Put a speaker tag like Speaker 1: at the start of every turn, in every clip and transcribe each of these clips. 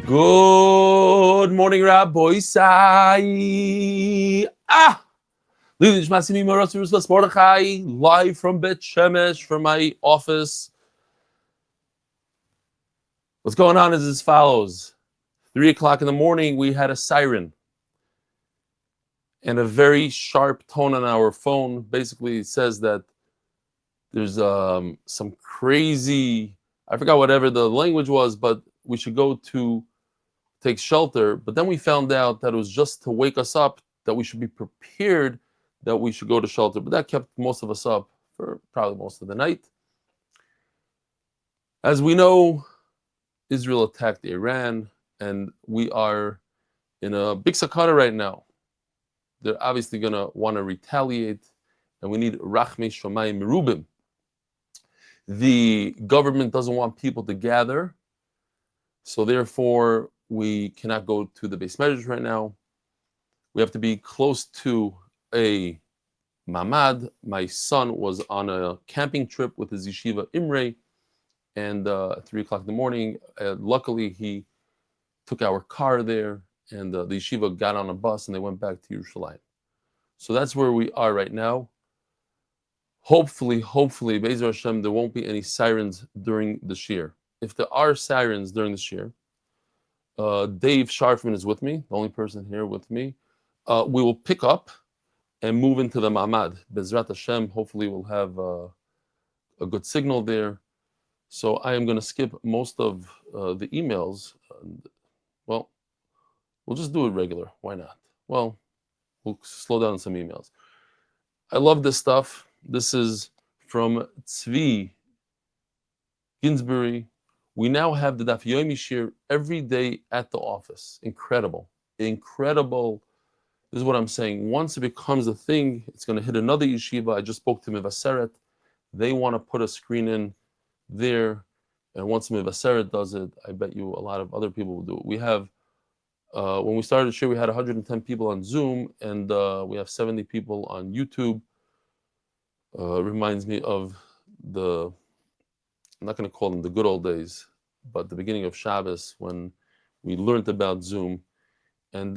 Speaker 1: Good morning, Rabbi Isai. Leiluy nishmat Mordechai, live from Bet Shemesh, from my office. What's going on is as follows. 3 o'clock in the morning, we had a siren and a very sharp tone on our phone. Basically, it says that there's some crazy, I forgot whatever the language was, but we should go to take shelter. But then we found out that it was just to wake us up, that we should be prepared, that we should go to shelter. But that kept most of us up for probably most of the night. As we know, Israel attacked Iran, and we are in a big sakana right now. They're obviously going to want to retaliate, and we need rachmei shomayim merubim. The government doesn't want people to gather, so therefore we cannot go to the Beis Medrash right now. We have to be close to a mamad. My son was on a camping trip with his yeshiva Imre, and at 3 o'clock in the morning, luckily he took our car there, and the yeshiva got on a bus and they went back to Yerushalayim. So that's where we are right now. Hopefully, Be'ezer Hashem, there won't be any sirens during the shiur. If there are sirens during the shiur, Dave Sharfman is with me, the only person here with me. We will pick up and move into the Ma'amad. Bezrat Hashem, hopefully we'll have a good signal there. So I am going to skip most of the emails. Well, we'll just do it regular. Why not? Well, we'll slow down some emails. I love this stuff. This is from Tzvi Ginsbury. We now have the Daf Yomi shiur every day at the office. Incredible. This is what I'm saying. Once it becomes a thing, it's going to hit another yeshiva. I just spoke to Mivaseret. They want to put a screen in there. And once Mivaseret does it, I bet you a lot of other people will do it. We have, when we started the shiur, we had 110 people on Zoom, and we have 70 people on YouTube. Reminds me of I'm not going to call them the good old days, but the beginning of Shabbos when we learned about Zoom. And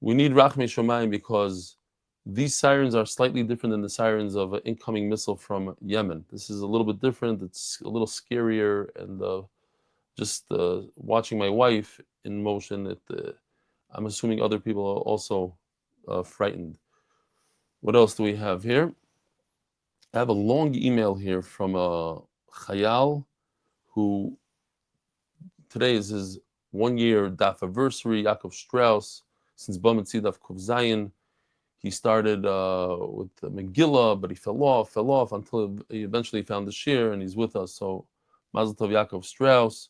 Speaker 1: we need rachmei shomayim because these sirens are slightly different than the sirens of an incoming missile from Yemen. This is a little bit different. It's a little scarier. And just watching my wife in motion, I'm assuming other people are also frightened. What else do we have here? I have a long email here from a chayal who today is his 1 year daf anniversary. Yaakov Strauss, since Bam Tzidaf Kuf Zayin, he started with the Megillah, but he fell off until he eventually found the shiur, and he's with us. So Mazel Tov Yaakov Strauss.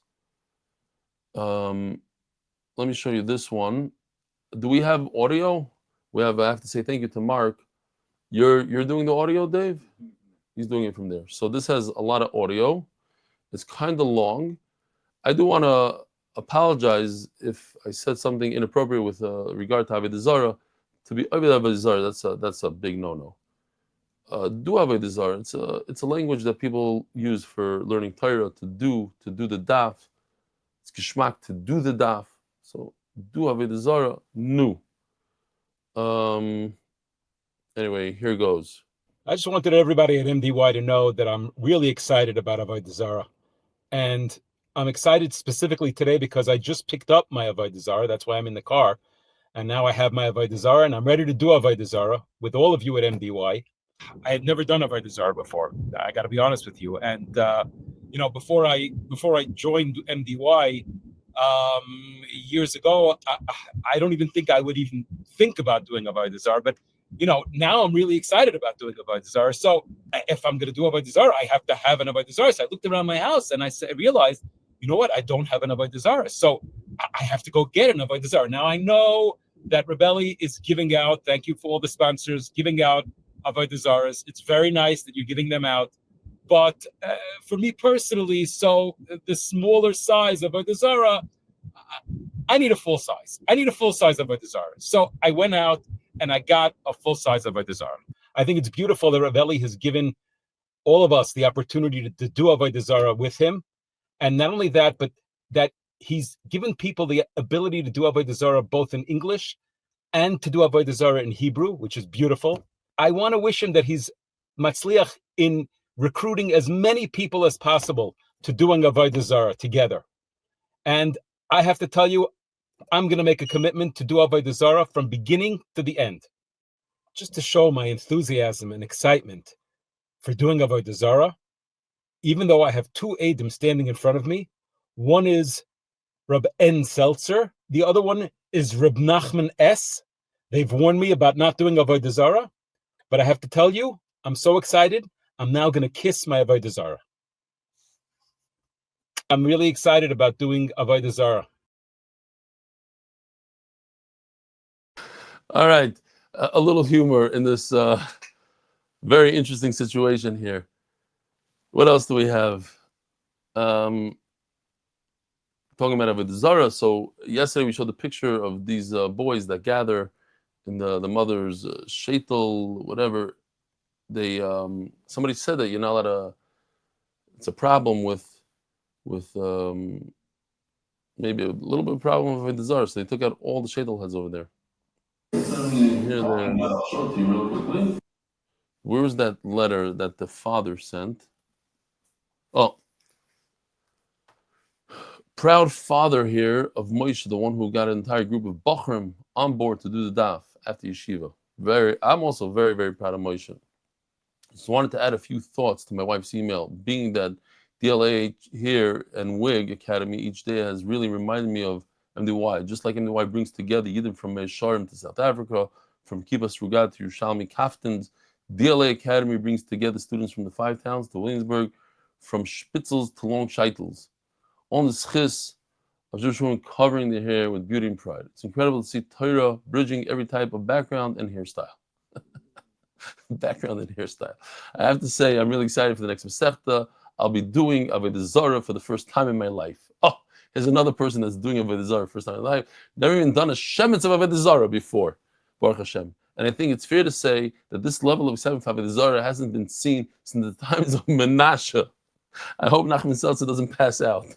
Speaker 1: Let me show you this one. Do we have audio? I have to say thank you to Mark. You're doing the audio, Dave? He's doing it from there. So this has a lot of audio. It's kind of long. I do want to apologize if I said something inappropriate with regard to Avodah Zarah. To be Avodah Zarah, that's a big no-no. Do Avodah Zarah. It's a language that people use for learning Torah, to do the daf. It's geschmack to do the daf. So do Avodah Zarah, nu. Anyway, here goes.
Speaker 2: I just wanted everybody at MDY to know that I'm really excited about Avodah Zarah. And I'm excited specifically today because I just picked up my Avodah Zarah. That's why I'm in the car. And now I have my Avodah Zarah, and I'm ready to do Avodah Zarah with all of you at MDY. I had never done Avodah Zarah before. I got to be honest with you. And, before I joined MDY years ago, I don't even think I would even think about doing Avodah Zarah. But now I'm really excited about doing Avodah Zarah. So if I'm going to do Avodah Zarah, I have to have an Avodah Zarah. So I looked around my house and I realized, you know what? I don't have an Avodah Zarah. So I have to go get an Avodah Zarah. Now I know that Rabbi Eli is giving out, thank you for all the sponsors, giving out Avodah Zarahs. It's very nice that you're giving them out. But for me personally, so the smaller size of Avodah Zarah, I need a full size. I need a full size Avodah Zarah. So I went out and I got a full size Avodah Zarah. I think it's beautiful that Rabbi Eli has given all of us the opportunity to do Avodah Zarah with him. And not only that, but that he's given people the ability to do Avodah Zarah both in English and to do Avodah Zarah in Hebrew, which is beautiful. I want to wish him that he's matzliach in recruiting as many people as possible to doing Avodah Zarah together. And I have to tell you, I'm going to make a commitment to do Avodah Zarah from beginning to the end, just to show my enthusiasm and excitement for doing Avodah Zarah. Even though I have two Eidim standing in front of me, one is Reb N. Seltzer, the other one is Reb Nachman S. They've warned me about not doing Avodah Zarah, but I have to tell you, I'm so excited. I'm now going to kiss my Avodah Zarah. I'm really excited about doing Avodah Zarah.
Speaker 1: All right, a little humor in this very interesting situation here. What else do we have? Talking about Avodah Zarah. So yesterday we showed the picture of these boys that gather in the mother's sheitel, whatever. They somebody said that you're not allowed to. It's a problem with maybe a little bit of problem with Avodah Zarah. So they took out all the sheitel heads over there. Where was that letter that the father sent? Oh, proud father here of Moshe, the one who got an entire group of Bachrim on board to do the daf after yeshiva. I'm also very, very proud of Moshe. Just wanted to add a few thoughts to my wife's email, being that DLA here and WIG Academy each day has really reminded me of MDY, just like MDY brings together Yidden from Sharim to South Africa, from Kibbutz Rugat to Yerushalmi Kaftans. DLA Academy brings together students from the 5 towns to Williamsburg, from Spitzels to Long Scheitels. On the schis of Jewish women covering their hair with beauty and pride. It's incredible to see Torah bridging every type of background and hairstyle. Background and hairstyle. I have to say, I'm really excited for the next Masechta. I'll be doing Avodah Zarah for the first time in my life. Oh, here's another person that's doing Avodah Zarah first time in life. Never even done a shemitz of Avodah Zarah before. Baruch Hashem. And I think it's fair to say that this level of excitement for Avodah Zarah hasn't been seen since the times of Menashe. I hope Nachman Seltzer doesn't pass out.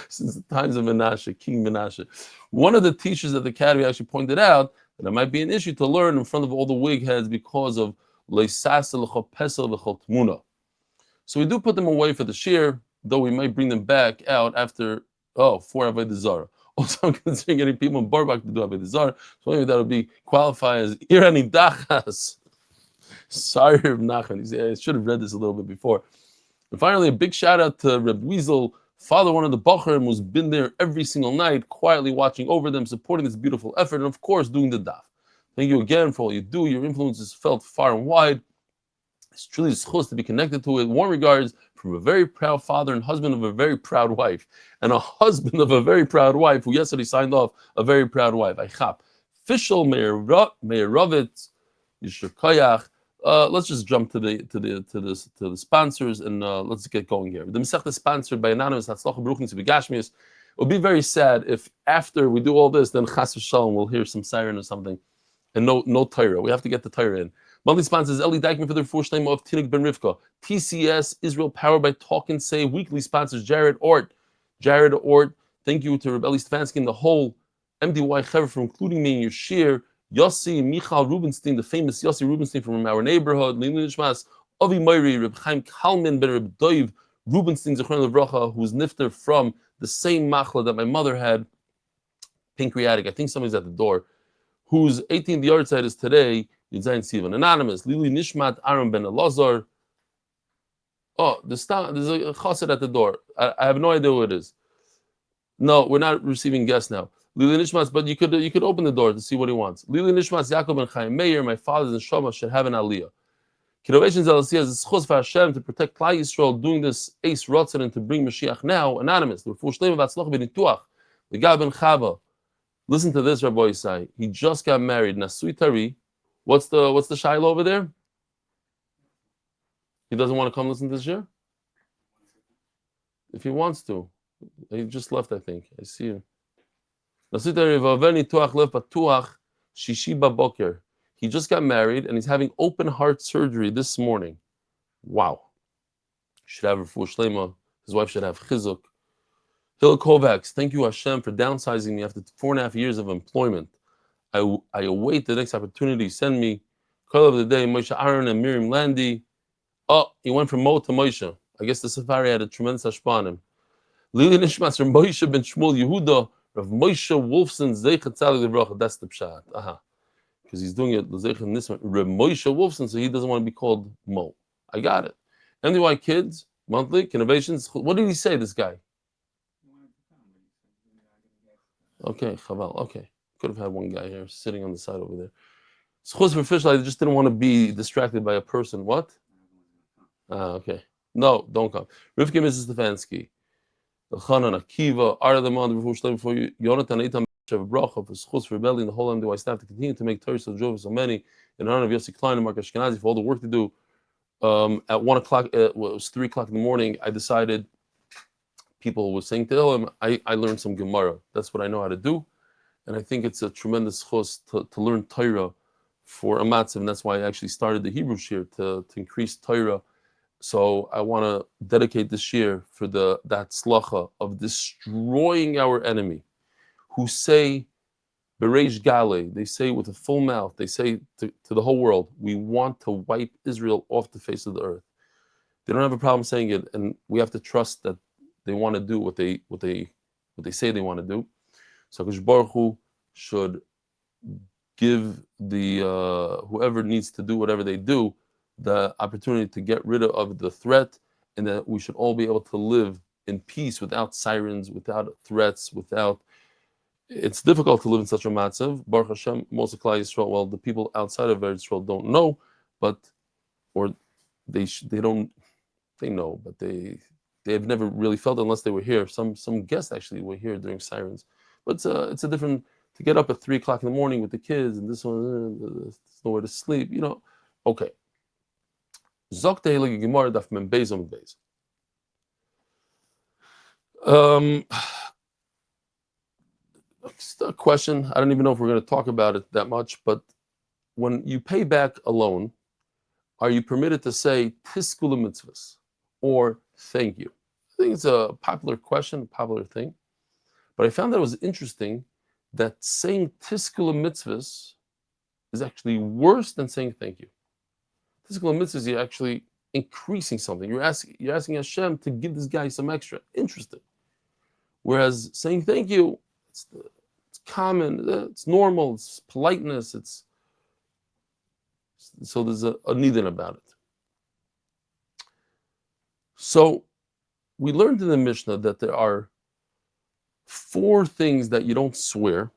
Speaker 1: Since the times of Menashe, King Menashe. One of the teachers at the academy actually pointed out that it might be an issue to learn in front of all the wig heads because of Leisasel Chopesel V'chol Tmuna. So we do put them away for the shiur, though we might bring them back out after, for Avodah Zarah. Also, I'm considering getting people in Barbak to do Avodah Zarah, so maybe that would be qualified as Irani Dachas. Sorry, Reb Nachman. I should have read this a little bit before. And finally, a big shout out to Reb Weasel, father, one of the Bachrim, who's been there every single night, quietly watching over them, supporting this beautiful effort, and of course, doing the daf. Thank you again for all you do. Your influence is felt far and wide. It's truly supposed to be connected to it. Warm regards from a very proud father and husband of a very proud wife, and a husband of a very proud wife who yesterday signed off a very proud wife. I chap. Official Meir Ravitz, Yishur Koyach. Let's just jump to the sponsors and let's get going here. The Masechta is sponsored by anonymous Hatzlacha bruchnius begashmius. It would be very sad if after we do all this, then Chas v'Shalom we'll hear some siren or something, and no Torah. We have to get the Torah in. Monthly sponsors Eli Dyckman for the sheleimah of TINUK ben Rivka. TCS Israel powered by TALKNSAVE. Weekly sponsors Jared Ort. Thank you to Rabbi Eli Stefansky and the whole MDY Chevra for including me in your shiur. Yossie Michal Rubinstein, the famous Yossie Rubinstein from our neighborhood. Leiluy Avi Mori, Reb Chaim Kallman ben Reb Doiv Rubinstein Zechron Levracha, who's nifter from the same machla that my mother had, pancreatic. I think somebody's at the door. Whose 18th yuhrtzait is today. Yudzayin Sion. Anonymous. Lili Nishmat Aharon ben Elazar. Oh, there's a chassid at the door. I have no idea who it is. No, we're not receiving guests now. Lili Nishmas, but you could open the door to see what he wants. Lili Nishmas Yaakov and Chaim Meir, my father's neshama should have an aliyah. Kidnovations LLC has a schus for Hashem to protect Klal Yisrael doing this Eis Ratzon and to bring Mashiach now. Anonymous. The Refuah sheleimah Hatzlacha b'nituach. The Gal ben Chava. Listen to this, Rabbi Isai. He just got married. Nasui Tari. What's the shiloh over there? He doesn't want to come listen to this shiur? If he wants to. He just left, I think. I see him. He just got married and he's having open heart surgery this morning. Wow. Should have Refuah sheleimah. His wife should have chizuk. Hill Kovacs, thank you Hashem for downsizing me after 4.5 years of employment. I await the next opportunity. Send me call of the day, Moshe Aharon and Miriam Landy. Oh, he went from Mo to Moshe. I guess the safari had a tremendous hashpah on him. Leiluy nishmat from Moshe ben Shmuel Yehuda, Rav Moshe Wolfson Zeichat Tzaddik Levrach. That's the pshat. Because he's doing it Zeichat Nisman Rav Moshe Wolfson, so he doesn't want to be called Mo. I got it. MDY kids monthly Kidnovations. What did he say? This guy. Okay, Chaval. Okay, could have had one guy here sitting on the side over there. Schus for fish. I just didn't want to be distracted by a person. What? Okay. No, don't come. Rivka Mrs. Stefansky. Elchanan Akiva. Are the man before you? Yonatan Eitam Shev Bracha for Schus for Belly and the whole MDY staff to continue to make Torah so Jova so many in honor of Yossi Klein and Mark Ashkenazi for all the work to do. At 1 o'clock, it was 3 o'clock in the morning. I decided. People were saying to him, I learned some Gemara. That's what I know how to do. And I think it's a tremendous chos to learn Torah for a matzav. And that's why I actually started the Hebrew shiur to increase Torah. So I want to dedicate this year for that Hatzlacha of destroying our enemy, who say, Bereish Gale, they say with a full mouth, they say to the whole world, we want to wipe Israel off the face of the earth. They don't have a problem saying it, and we have to trust that they want to do what they say they want to do. So Hakadosh Baruch Hu should give the whoever needs to do whatever they do the opportunity to get rid of the threat, and that we should all be able to live in peace without sirens, without threats, without. It's difficult to live in such a matzav. Baruch Hashem, most of Klal Yisrael. Well, the people outside of Eretz Yisrael don't know, or they don't. They know, but they've never really felt it unless they were here. Some guests actually were here during sirens, but it's a different to get up at 3 o'clock in the morning with the kids and this one, there's nowhere to sleep. Okay. Zok Tehillah Gemara Daf Mem Beis Amud Beis. A question. I don't even know if we're going to talk about it that much, but when you pay back a loan, are you permitted to say Tiskul mitzvahs or thank you? I think it's a popular question, a popular thing. But I found that it was interesting that saying Tiskul mitzvahs is actually worse than saying thank you. Tiskul mitzvahs, you're actually increasing something. You're asking Hashem to give this guy some extra. Interesting. Whereas saying thank you, it's common, it's normal, it's politeness, so there's a nidin about it. So we learned in the Mishnah that there are 4 things that you don't swear.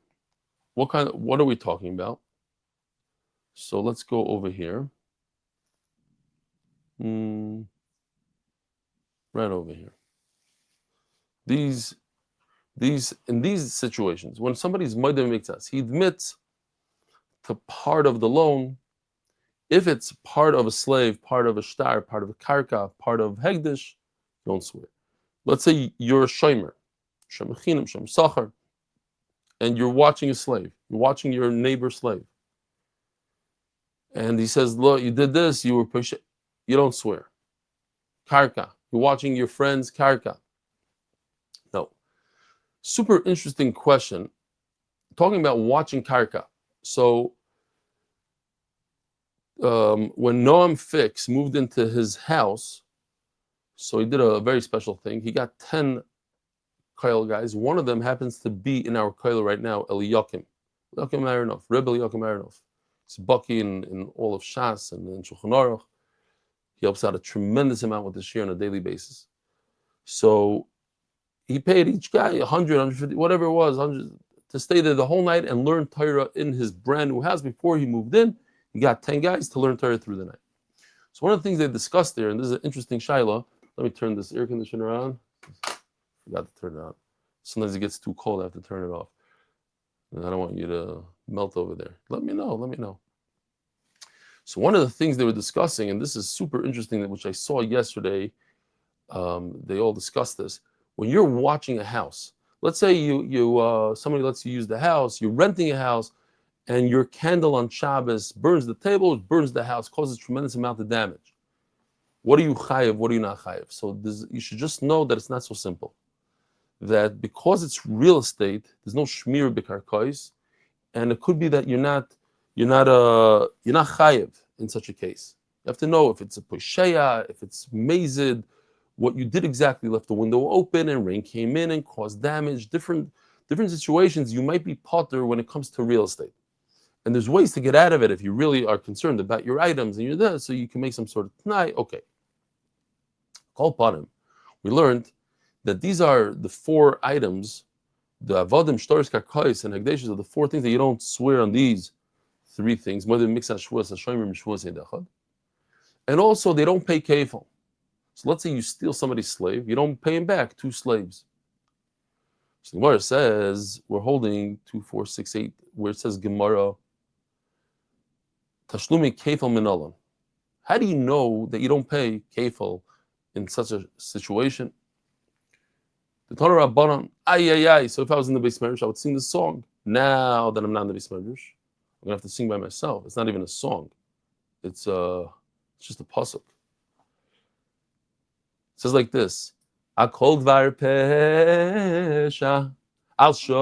Speaker 1: What are we talking about? So let's go over here. Right over here. In these situations, when somebody's moedeh miktzas, he admits to part of the loan. If it's part of a slave, part of a shtar, part of a karka, part of hegdish, don't swear. Let's say you're a shomer, shemachinam, shem sachar, and you're watching a slave. You're watching your neighbor's slave. And he says, look, you did this, you were pushing. You don't swear. Karka, you're watching your friend's karka. No. Super interesting question. Talking about watching karka. So, when Noam Fix moved into his house, so he did a very special thing. He got 10 koil guys. One of them happens to be in our koil right now, Eliyakim Aharonov, Rebbe Eliyakim Aharonov. He's Baki in all of Shas and in Shulchan Aruch. He helps out a tremendous amount with the shiur on a daily basis. So he paid each guy 100, 150, whatever it was, 100, to stay there the whole night and learn Torah in his brand new house before he moved in. He got 10 guys to learn Torah through the night. So one of the things they discussed there, and this is an interesting shaila. Let me turn this air conditioner on. Forgot to turn it on. Sometimes it gets too cold, I have to turn it off. And I don't want you to melt over there. Let me know. So one of the things they were discussing, and this is super interesting, which I saw yesterday, they all discussed this. When you're watching a house, let's say somebody lets you use the house, you're renting a house, and your candle on Shabbos burns the table, burns the house, causes a tremendous amount of damage. What are you chayev? What are you not chayev? So you should just know that it's not so simple. that because it's real estate, there's no shmir b'karkais, and it could be that you're not chayiv in such a case. You have to know if it's a posheya, if it's mazid, what you did exactly, left the window open and rain came in and caused damage. Different situations you might be potter when it comes to real estate. And there's ways to get out of it if you really are concerned about your items and you're there, so you can make some sort of t'nai. Okay. Kol panim. We learned that these are the 4 items, the avodim, shtoris, karkais, and hagdeshes are the 4 things that you don't swear on these 3 things. And also, they don't pay kefil. So let's say you steal somebody's slave, you don't pay him back 2 slaves. So the Gemara says, we're holding 2468, where it says Gemara, Tashlumi kefil minalan. How do you know that you don't pay kefil in such a situation? The Torah Rabbanan, ay. So if I was in the Beis Medrash, I would sing this song. Now that I'm not in the Beis Medrash, I'm gonna have to sing by myself. It's not even a song. It's just a pasuk. It says like this: Akol dvar pesha al shor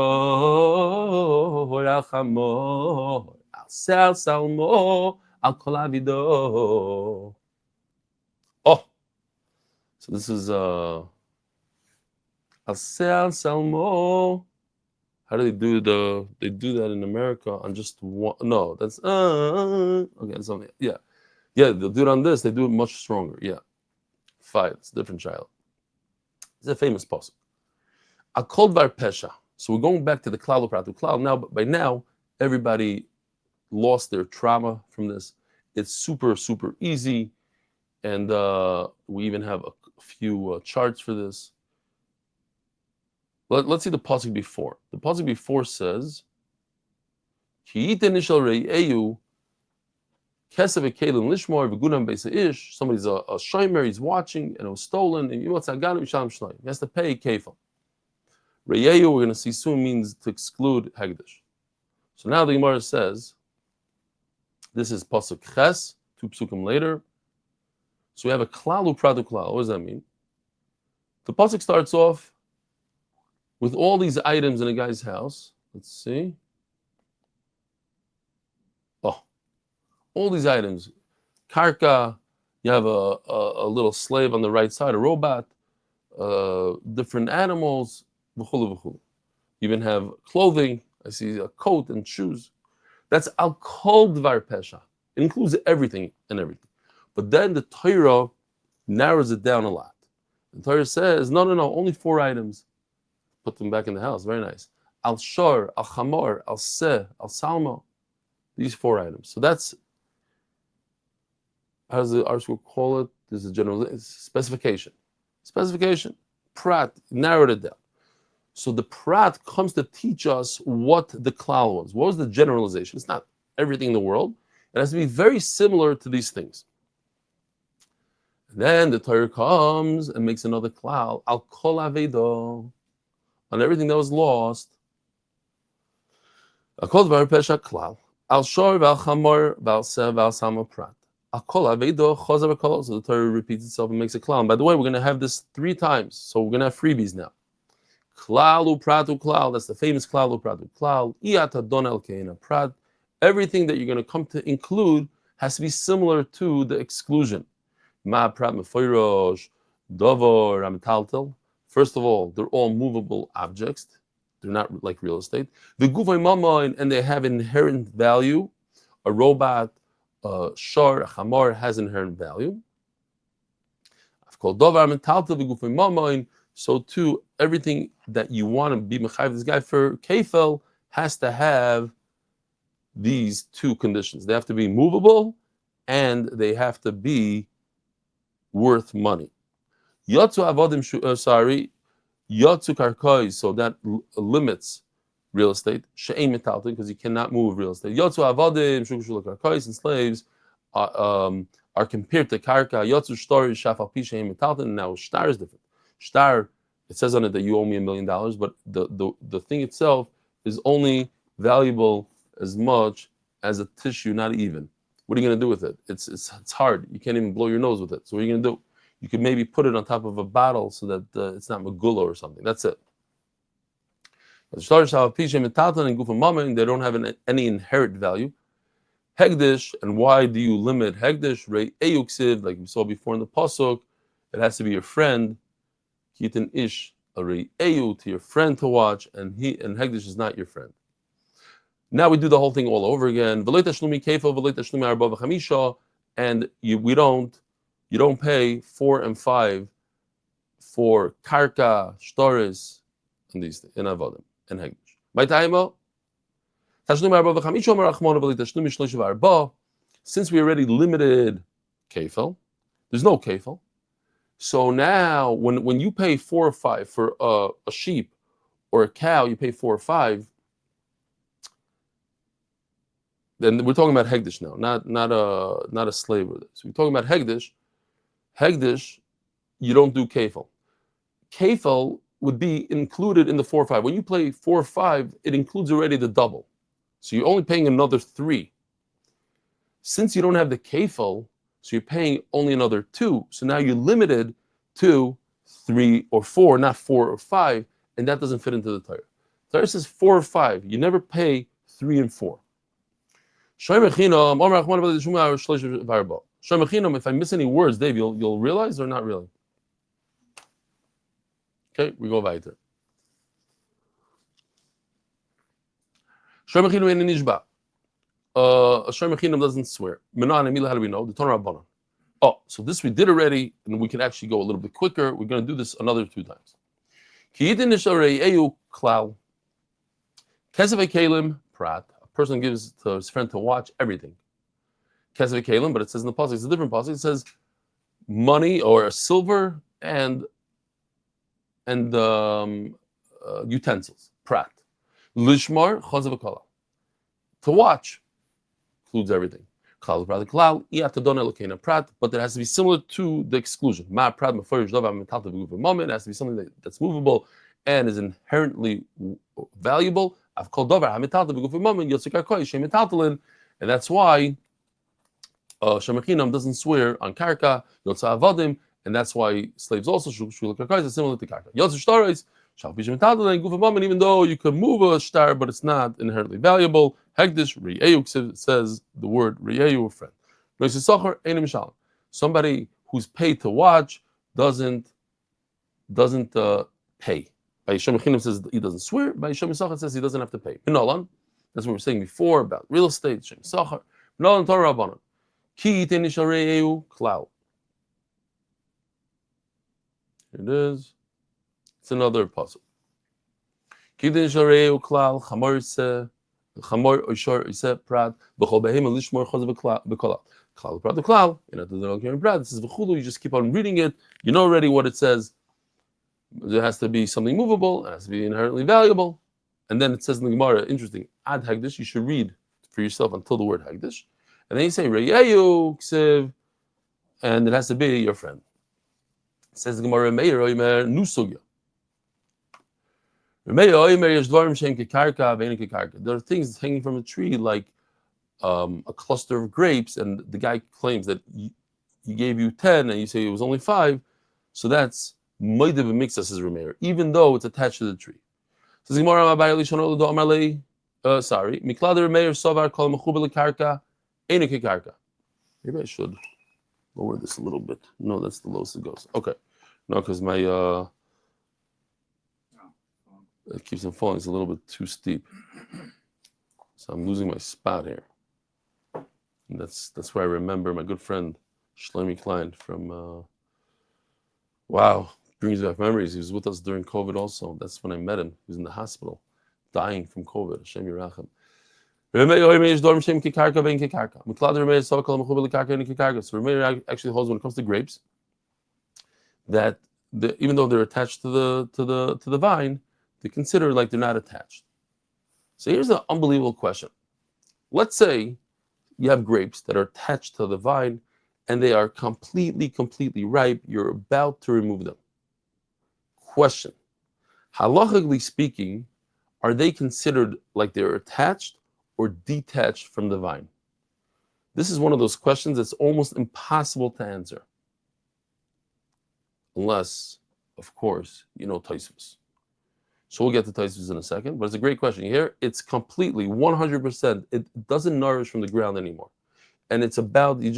Speaker 1: al chamor al sal salmo al kol avido. Oh, so this is Al sal salmo. How do they do they do that in America on just one? No, that's okay, something. Yeah, they'll do it on this. They do it much stronger. Yeah, 5. It's a different child. It's a famous pasuk. Akol bar pesha. So we're going back to the klal u'prat u'klal now. But by now, everybody lost their trauma from this. It's super easy, and we even have a few charts for this. Let's see the pasuk before. The pasuk before says, somebody's a shimer, he's watching, and it was stolen, and he has to pay kefil. Re'eyu, we're going to see soon, means to exclude hegdish. So now the Gemara says, this is pasuk ches, 2 psukim later. So we have a klal u'prat u'klal. What does that mean? The pasuk starts off with all these items in a guy's house. Let's see. Oh, all these items. Karka, you have a little slave on the right side, a robot, different animals, v'chulu v'chulu. You even have clothing. I see a coat and shoes. That's al kol dvar pesha. It includes everything and everything. But then the Torah narrows it down a lot. The Torah says, no, only 4 items. Put them back in the house. Very nice. Al shor, al chamor, al seh, al salmo. These 4 items. So that's, how does the art school call it? There's a general specification. Prat narrowed it down. So the prat comes to teach us what the klal was. What was the generalization? It's not everything in the world. It has to be very similar to these things. And then the Torah comes and makes another klal. Al kol avedo. On everything that was lost. Akol dvar pesha klal. Al shor v'al chamor v'al seh v'al salmo prat. Akol avedo chozer v'kol. So the Torah repeats itself and makes a klal. And by the way, we're going to have this 3 times. So we're going to have freebies now. Klal u'prat u'klal. That's the famous klal u'prat u'klal. Iyat adon el keina prat. Everything that you're going to come to include has to be similar to the exclusion. Ma prat mefoirosh dovor amtaltel. First of all, they're all movable objects. They're not like real estate. The guvay mama, and they have inherent value. A robot, a shor, a chamor has inherent value. I've called dovar mentalta the guvay mama. So too, everything that you want to be mechayiv this guy for kefil has to have these 2 conditions. They have to be movable, and they have to be worth money. Yotzu avodim, yotzu karkoi, so that limits real estate. She'ein metalton, because you cannot move real estate. Yotzu avodim, shukushul karkoi, and slaves are compared to karka. Yotzu shtori shafal pi she'ein metalton. Now shtar is different. Shtar, it says on it that you owe me $1 million, but the thing itself is only valuable as much as a tissue, not even. What are you going to do with it? It's hard. You can't even blow your nose with it. So what are you going to do? You could maybe put it on top of a bottle so that it's not megullah or something. That's it. And they don't have any inherent value. Hegdish, and why do you limit Hegdish? Rei Eyuksiv, like we saw before in the Pasuk, it has to be your friend. Kitin Ish, a Rei Eyu, to your friend to watch, and Hegdish is not your friend. Now we do the whole thing all over again. And you don't pay 4 and 5 for karka, shtaris, and these things, in avodim and hegdish. My taimo, since we already limited kefil, there's no kefil. So now, when you pay 4 or 5 for a sheep or a cow, you pay 4 or 5. Then we're talking about hegdish now, not a slave with it. So we're talking about hegdish. Hegdish, you don't do kefil. Kefil would be included in the 4 or 5. When you play 4 or 5, it includes already the double. So you're only paying another 3. Since you don't have the kefil, so you're paying only another 2. So now you're limited to 3 or 4, not 4 or 5, and that doesn't fit into the Torah. Torah says 4 or 5. You never pay 3 and 4. If I miss any words, Dave, you'll realize or not really? Okay, we go weiter. A Shomer Chinam doesn't swear. How do we know? The Torah Rabbanan. Oh, so this we did already, and we can actually go a little bit quicker. We're going to do this another 2 times. Prat. A person gives to his friend to watch everything. Kesef Kalim, but it says in the pasuk, it's a different pasuk. It says money or silver and utensils. Prat. Lishmar chazav kala. To watch includes everything. Klal klal iatadon elokena prat, but it has to be similar to the exclusion. Ma prat mefarish davar metalta v'gufa moment. It has to be something that's movable and is inherently valuable. I've called davar hametalta v'gufa moment yotzei karkoi shemetaltalin, and that's why Shomer Chinam doesn't swear on karka yotzei avadim, and that's why slaves also shul karkoi is similar to karka. Yotzei shtaris. Even though you could move a star, but it's not inherently valuable. Hegdish Ri'eyu says the word Ri'eyu, a friend. Somebody who's paid to watch doesn't pay. By Shomer Chinam says he doesn't swear. By Shomer Sachar says he doesn't have to pay. Minolan, that's what we were saying before about real estate. Shomer Sachar. Minolan Torah Rabbanan. Ki yitenish Ri'eyu klal. Here it is. It's another puzzle. Kidin sharei uklal chamor oishor ise prat b'chol behem lishmor chazav b'kolal klal prat uklal. You know the don't prat. This is v'chulu. You just keep on reading it. You know already what it says. There has to be something movable. It has to be inherently valuable. And then it says in the Gemara, interesting. Ad hagdish. You should read for yourself until the word hagdish, and then you say reyeyu ksiv, and it has to be your friend. It says the Gemara meir oimer nusugya. There are things hanging from a tree like a cluster of grapes, and the guy claims that he gave you 10 and you say it was only 5, so that's moidev mixas as remeir, even though it's attached to the tree. Maybe I should lower this a little bit. No, that's the lowest it goes. Okay, no, because my it keeps on falling. It's a little bit too steep, so I'm losing my spot here. And that's where I remember my good friend Shlomi Klein from. Wow, brings back memories. He was with us during COVID also. That's when I met him. He was in the hospital, dying from COVID. Hashem Yirachem. So Remeir actually holds when it comes to grapes that even though they're attached to the vine, they consider like they're not attached. So here's an unbelievable question. Let's say you have grapes that are attached to the vine and they are completely ripe. You're about to remove them. Question. Halachically speaking, are they considered like they're attached or detached from the vine? This is one of those questions that's almost impossible to answer. Unless, of course, you know Tosfos. So we'll get to Taisus in a second, but it's a great question. Here, it's completely 100%. It doesn't nourish from the ground anymore, and it's about you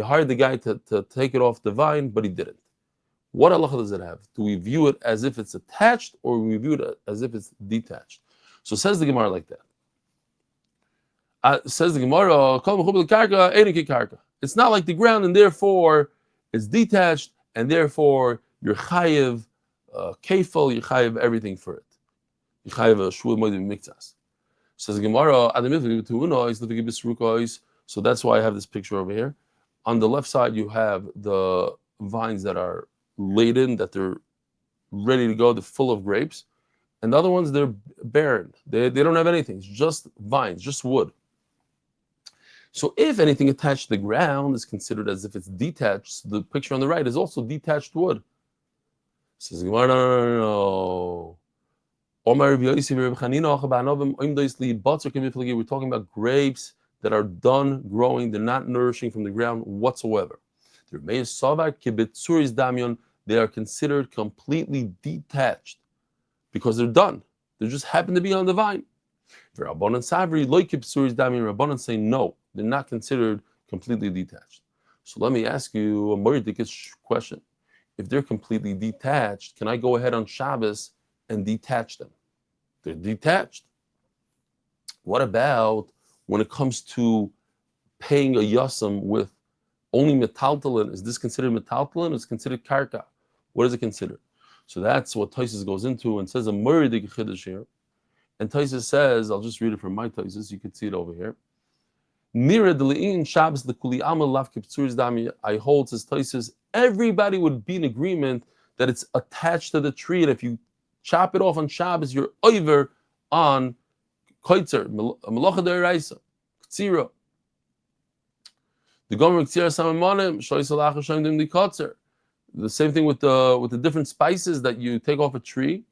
Speaker 1: hired the guy to take it off the vine, but he didn't. What halacha does it have? Do we view it as if it's attached, or we view it as if it's detached? So says the Gemara like that. Says the Gemara, it's not like the ground, and therefore it's detached, and therefore you're chayiv kefil, you're chayiv everything for it. You're chayiv shvuah moedim mikzas. Says the Gemara, so that's why I have this picture over here. On the left side, you have the vines that are laden, that they're ready to go, they're full of grapes. And the other ones, they're barren. They don't have anything. It's just vines, just wood. So if anything attached to the ground is considered as if it's detached, so the picture on the right is also detached wood. Says Gemara, no. We're talking about grapes that are done growing, they're not nourishing from the ground whatsoever. They are considered completely detached because they're done. They just happen to be on the vine. Rabbanan say no, they're not considered completely detached. So let me ask you a more question. If they're completely detached, can I go ahead on Shabbos and detach them? They're detached. What about when it comes to paying a yasam with only metaltalin? Is this considered metaltalin? Is it considered karka? What is it considered? So that's what Taisus goes into and says a mori chiddush here. And Taisus says, I'll just read it from my Taisus. You can see it over here. I hold, says Taisus, everybody would be in agreement that it's attached to the tree, and if you chop it off on Shabbos, you're over on koitzer, malacha d'oraisa, ktsira. The gomer ktsira samamanim, shoysalach hashem dim dikotzer. The same thing with the different spices that you take off a tree,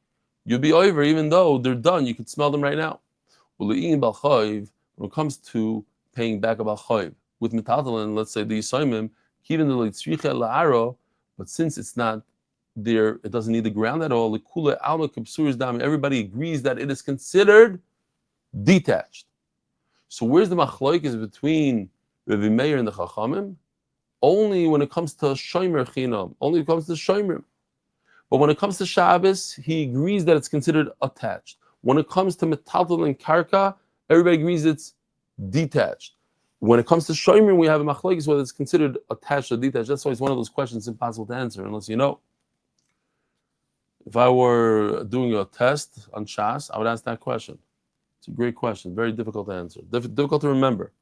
Speaker 1: you'll be over, even though they're done. You can smell them right now. When it comes to paying back a balchayv with metaltalin, let's say the yisoimim, even the leitzricha la'aro, but since it's not there, it doesn't need the ground at all. Everybody agrees that it is considered detached. So where's the machlokes between Rabbi Meir and the Chachamim? Only when it comes to shomer chinam, only when it comes to shomer. But when it comes to Shabbos, he agrees that it's considered attached. When it comes to metaltal and karka, everybody agrees it's detached. When it comes to shomer, we have a machlokes whether it's considered attached or detached. That's why it's one of those questions impossible to answer unless you know. If I were doing a test on Shas, I would ask that question. It's a great question, very difficult to answer, difficult to remember.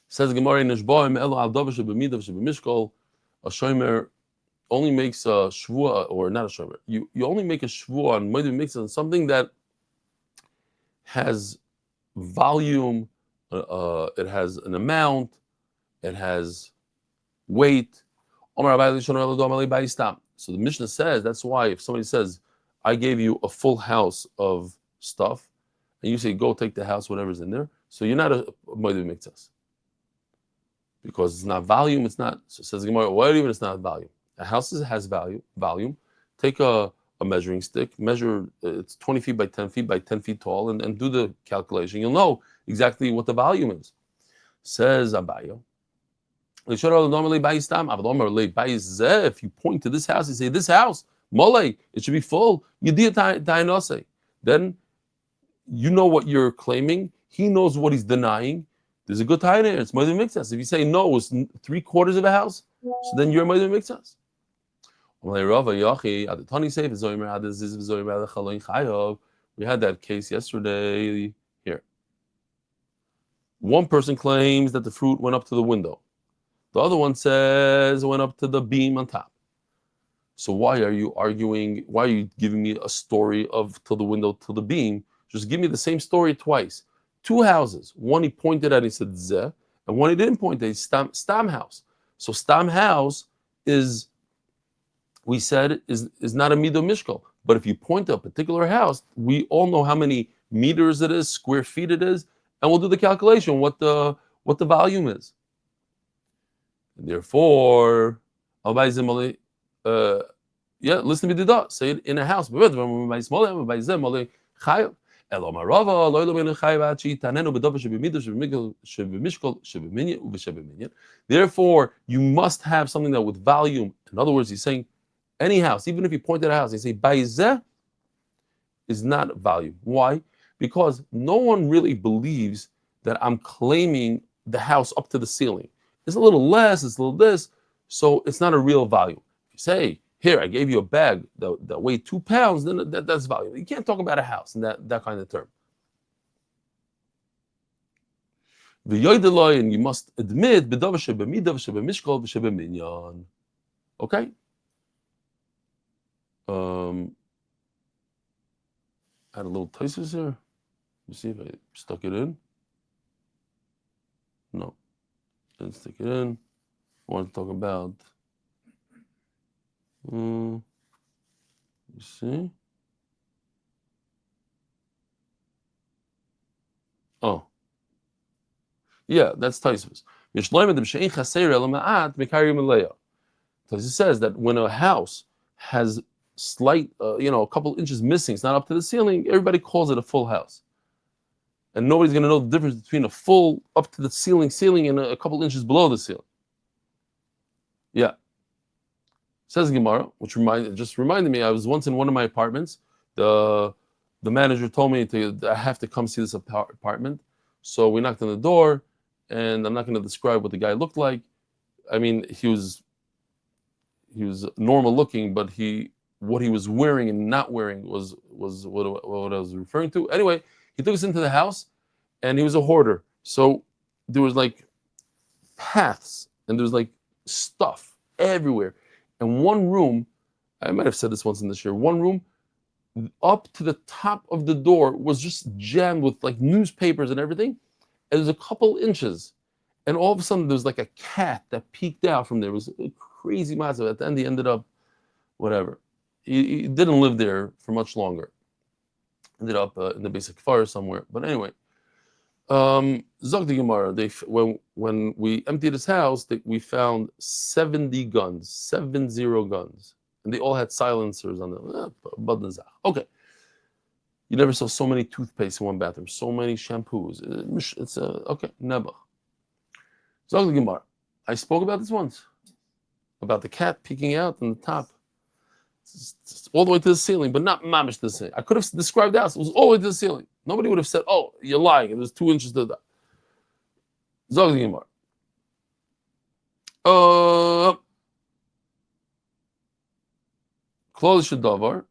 Speaker 1: Says Gemara, a shomer only makes a shvuah, or not a shomer. You only make a shvuah on moedim mikzas on something that has volume, it has an amount, it has weight. So the Mishnah says that's why if somebody says, I gave you a full house of stuff, and you say, go take the house, whatever's in there, so you're not a moedim mikzas. Because it's not volume, it's not. So says Gemara, what even it's not volume? A house has volume. Take a measuring stick, measure it's 20 feet by 10 feet by 10 feet tall, and do the calculation. You'll know exactly what the volume is. Says Abayo. If you point to this house, you say, this house, mole, it should be full. Then you know what you're claiming. He knows what he's denying. There's a good tie there. It's moedim mikzas. If you say no, it's 3/4 of a house, so then you're moedim mikzas. We had that case yesterday here. One person claims that the fruit went up to the window. The other one says it went up to the beam on top. So why are you arguing? Why are you giving me a story of to the window, to the beam? Just give me the same story twice. 2 houses. One he pointed at and he said zeh, and one he didn't point at. Stam house. So stam house is, we said, is not a midah mishkal. But if you point to a particular house, we all know how many meters it is, square feet it is, and we'll do the calculation what the volume is. And therefore, Yeah, listen to me, Dida. Say it in a house. Therefore, you must have something that with volume. In other words, he's saying any house, even if you point at a house, he say Baizeh is not volume. Why? Because no one really believes that I'm claiming the house up to the ceiling. It's a little less, it's a little this, so it's not a real volume. If you say, here, I gave you a bag that weighed 2 pounds, then that's volume. You can't talk about a house in that kind of term. And you must admit, okay? Add a little Taisus here. Let me see if I stuck it in. No, didn't stick it in. I want to talk about. You see? Oh, yeah, that's Taisus. Taisus says that when a house has slight, a couple inches missing, it's not up to the ceiling, everybody calls it a full house. And nobody's going to know the difference between a full up to the ceiling and a couple inches below the ceiling. Yeah. Says Gemara, which just reminded me, I was once in one of my apartments. The manager told me I have to come see this apartment. So we knocked on the door, and I'm not going to describe what the guy looked like. I mean, he was normal looking, but what he was wearing and not wearing was what I was referring to. Anyway, he took us into the house, and he was a hoarder. So there was like paths, and there was like stuff everywhere. And one room, I might have said this once in this year, one room up to the top of the door was just jammed with like newspapers and everything. And there's a couple inches. And all of a sudden, there was like a cat that peeked out from there. It was a crazy massive. At the end, he ended up, whatever. He didn't live there for much longer. Ended up in the basic fire somewhere. But anyway, Zog the Gemara, when we emptied his house, we found 70 guns, 70 guns. And they all had silencers on them. Okay. You never saw so many toothpaste in one bathroom, so many shampoos. It's okay, never. Zog the Gemara. I spoke about this once, about the cat peeking out on the top. It's all the way to the ceiling, but not mamish to the ceiling. I could have described the house. It was all the way to the ceiling. Nobody would have said, "Oh, you're lying. It was 2 inches to that." Zog the Gemara. Klal Yisrael.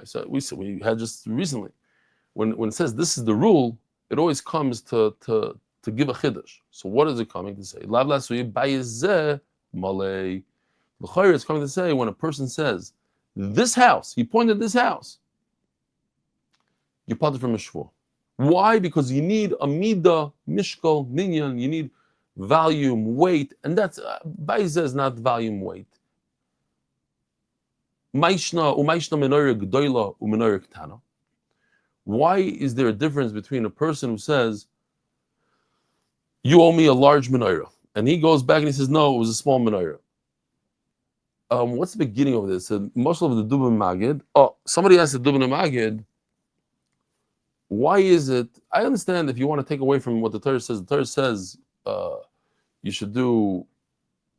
Speaker 1: So we had just recently, when it says this is the rule, it always comes to give a chiddush. So what is it coming to say? Lav lasuyi bayizeh malei. L'chayr is coming to say when a person says this house, he pointed this house, you're parted from a Shevuos. Why? Because you need a midah, mishkal, minyan. You need volume, weight, and that's bayizeh is not volume, weight. Why is there a difference between a person who says, you owe me a large menorah, and he goes back and he says, no, it was a small menorah? What's the beginning of this? Most of the Dubin Magid. Oh, somebody asked the Dubin Magid, why is it? I understand if you want to take away from what the Torah says you should do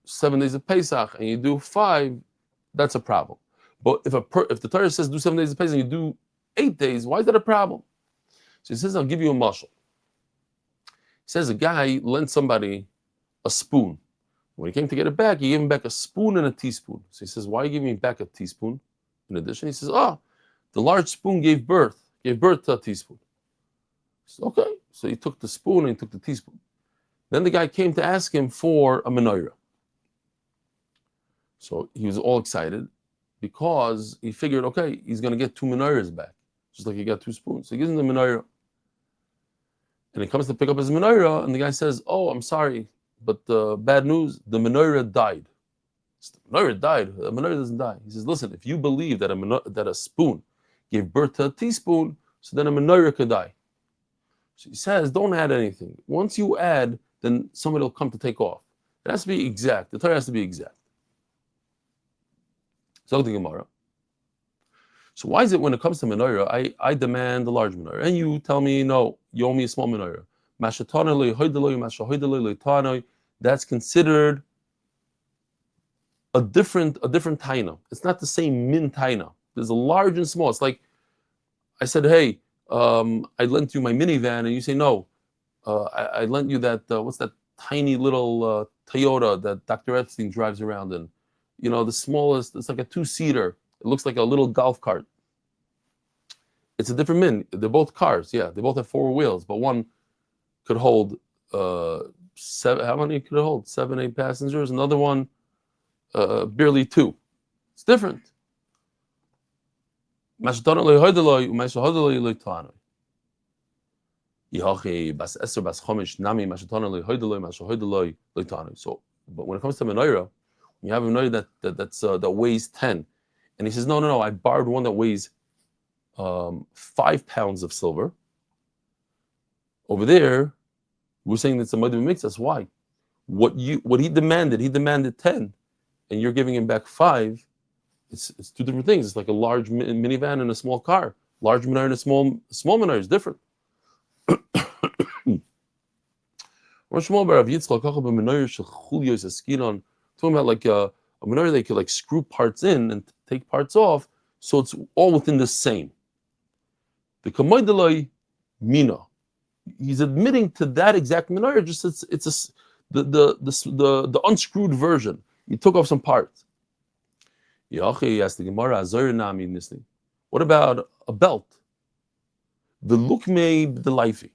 Speaker 1: 7 days of Pesach and you do 5, that's a problem. But if the Torah says do 7 days of Pesach and you do 8 days, why is that a problem? So he says, I'll give you a mashal. He says a guy lent somebody a spoon. When he came to get it back, he gave him back a spoon and a teaspoon. So he says, why are you giving me back a teaspoon? In addition, he says, the large spoon gave birth to a teaspoon. He says, okay. So he took the spoon and he took the teaspoon. Then the guy came to ask him for a menorah. So he was all excited because he figured, okay, he's going to get 2 menorahs back, just like he got 2 spoons. So he gives him the menorah. And he comes to pick up his menorah, and the guy says, oh, I'm sorry, but bad news, the menorah died. The menorah died. The menorah doesn't die. He says, listen, if you believe that a spoon gave birth to a teaspoon, so then a menorah could die. So he says, don't add anything. Once you add, then somebody will come to take off. It has to be exact. The Torah has to be exact. Zog the Gemara. So why is it when it comes to menorah, I demand a large menorah, and you tell me no, you owe me a small menorah? That's considered a different taina. It's not the same min taina. There's a large and small. It's like I said, hey, I lent you my minivan, and you say no. I lent you that what's that tiny little Toyota that Dr. Epstein drives around in? You know, the smallest. It's like a 2-seater. It looks like a little golf cart. It's a different min. They're both cars. Yeah, they both have 4 wheels, but one could hold 7. How many could it hold? 7, 8 passengers. Another one, barely 2. It's different. So, but when it comes to menorah, you have a menorah that weighs 10, and he says, no, I borrowed one that weighs 5 pounds of silver. Over there, we're saying that's a Amud Beis. That's why. What he demanded 10, and you're giving him back 5. It's 2 different things. It's like a large minivan and a small car. Large menorah and a small menorah is different. Talking about like a menorah they could like screw parts in and take parts off, so it's all within the same. The kamoideloi mina, he's admitting to that exact menorah. Just the unscrewed version. You took off some parts. What about a belt? The lukmei the lifey.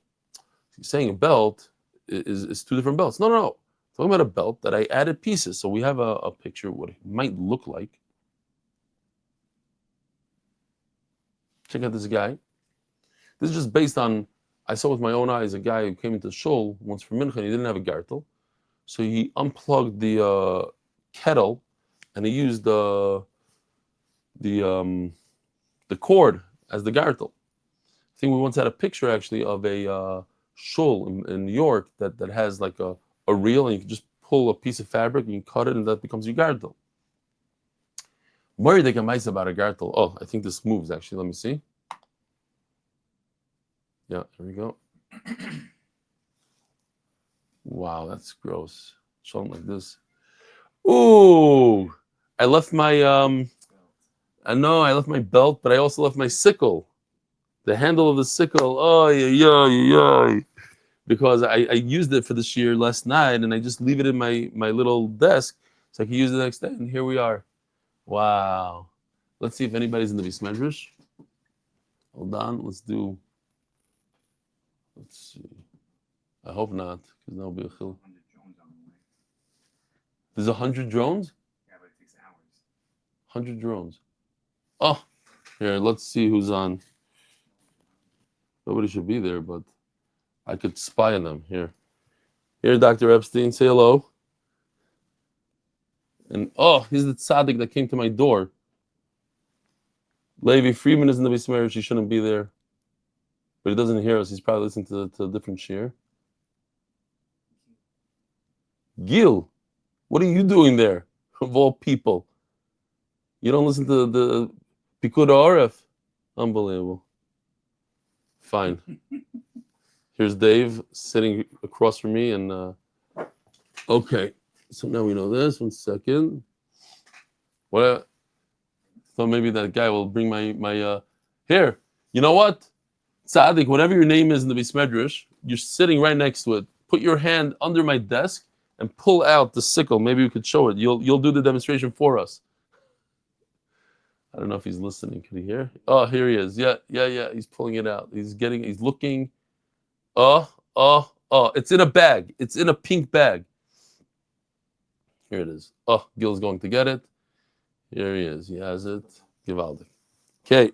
Speaker 1: He's saying a belt is 2 different belts. No. Talking about a belt that I added pieces. So we have a picture of what it might look like. Check out this guy. This is just based on, I saw with my own eyes a guy who came into shul once for mincha. He didn't have a gartel, so he unplugged the kettle and he used the cord as the gartel. I think we once had a picture actually of a shul in New York that has like a reel, and you can just pull a piece of fabric and you cut it, and that becomes your gartel. Mori they can mice about a gartel. Oh, I think this moves actually. Let me see. Yeah, here we go. Wow, that's gross. Something like this. Ooh, I left my I left my belt, but I also left my sickle. The handle of the sickle. Oh yeah. Because I used it for the shiur last night, and I just leave it in my little desk so I can use it the next day. And here we are. Wow. Let's see if anybody's in the Beis Medrash. Hold on. Let's see. I hope not, because that'll be a chil. There's 100 drones?
Speaker 3: Yeah, but it takes hours.
Speaker 1: 100 drones. Oh, here, let's see who's on. Nobody should be there, but I could spy on them. Here, Dr. Epstein, say hello. And he's the tzaddik that came to my door. Levi Friedman is in the Beis Medrash. He shouldn't be there, but he doesn't hear us. He's probably listening to a different shiur. Gil, what are you doing there? Of all people, you don't listen to the Pikud Aref. Unbelievable. Fine. Here's Dave sitting across from me, and okay. So now we know this. 1 second. What? So maybe that guy will bring my here. You know what? Tzaddik, whatever your name is in the Beis Medrash, you're sitting right next to it. Put your hand under my desk and pull out the sickle. Maybe we could show it. You'll do the demonstration for us. I don't know if he's listening. Can he hear? Oh, here he is. Yeah. He's pulling it out. He's looking. It's in a bag. It's in a pink bag. Here it is. Gil's going to get it. Here he is. He has it. Givaldik. Okay.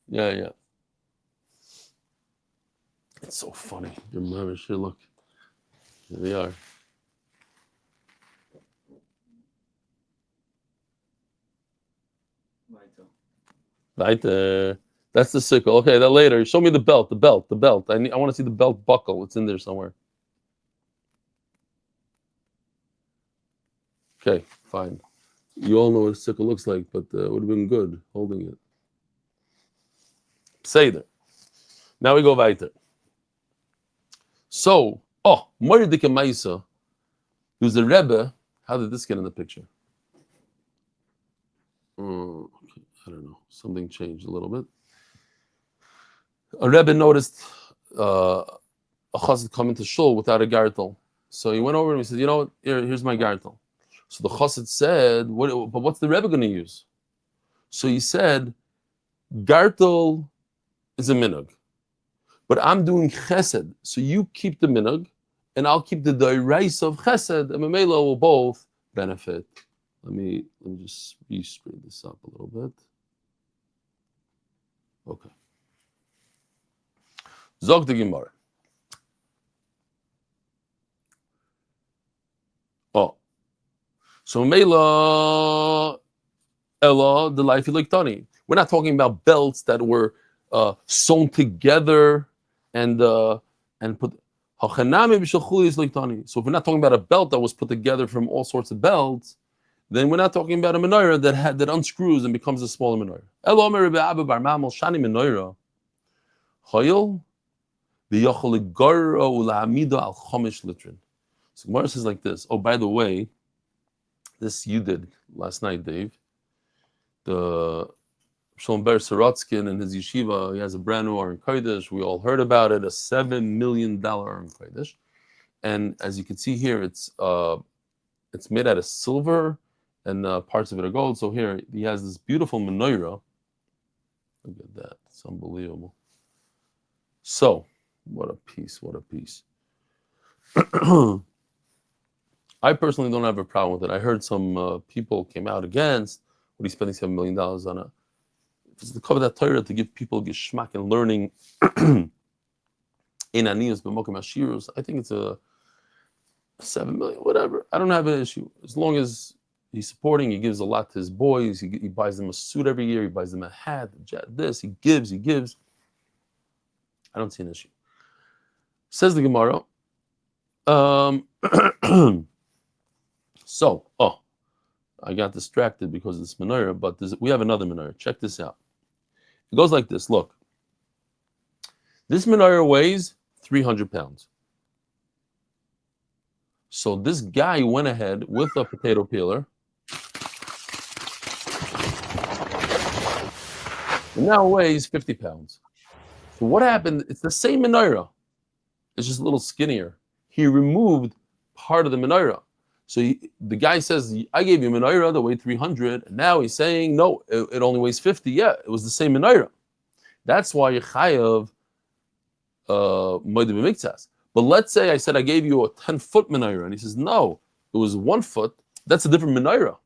Speaker 1: Yeah. It's so funny. Your mother should look. Here they are. Right there. That's the sickle. Okay, that later. Show me the belt. The belt. I want to see the belt buckle. It's in there somewhere. Okay, fine. You all know what a sickle looks like, but it would have been good holding it. Seder. Now we go weiter. So, Mori Dike Maisa, he was a Rebbe. How did this get in the picture? Okay, I don't know. Something changed a little bit. A Rebbe noticed a chassid come into shul without a gartel. So he went over and he said, you know what, here's my gartel. So the chassid said, but what's the Rebbe going to use? So he said, gartel is a minhag, but I'm doing chesed. So you keep the minhag, and I'll keep the doiraisa of chesed, and Mamela will both benefit. Let me just re-spread this up a little bit. Okay. Zog the Gemara. So Mamela Ella the life like Tani. We're not talking about belts that were sewn together and put. So if we're not talking about a belt that was put together from all sorts of belts, then we're not talking about a menorah that unscrews and becomes a smaller menorah. So Gemara says like this. Oh, by the way, this you did last night, Dave. The Shalom Ber Sorotskin in his yeshiva, he has a brand new Aron Kodesh. We all heard about it, a $7 million Aron Kodesh. And as you can see here, it's made out of silver and parts of it are gold. So here he has this beautiful menorah. Look at that, it's unbelievable. So, what a piece, what a piece. I personally don't have a problem with it. I heard some people came out against what he's spending $7 million on it. If it's the cover that Torah to give people geschmack and learning in aniyos b'mokim shiurus, I think it's a $7 million, whatever. I don't have an issue as long as he's supporting. He gives a lot to his boys. He buys them a suit every year. He buys them a hat, this. He gives. I don't see an issue. Says the Gemara. So, I got distracted because of this menorah, but we have another menorah. Check this out. It goes like this. Look. This menorah weighs 300 pounds. So this guy went ahead with a potato peeler. And now it weighs 50 pounds. So what happened? It's the same menorah. It's just a little skinnier. He removed part of the menorah. So the guy says, I gave you a menorah that weighed 300. And now he's saying, no, it only weighs 50. Yeah, it was the same menorah. That's why you're chayav moed b'miktzas. But let's say I said I gave you a 10-foot menorah. And he says, no, it was 1 foot. That's a different menorah.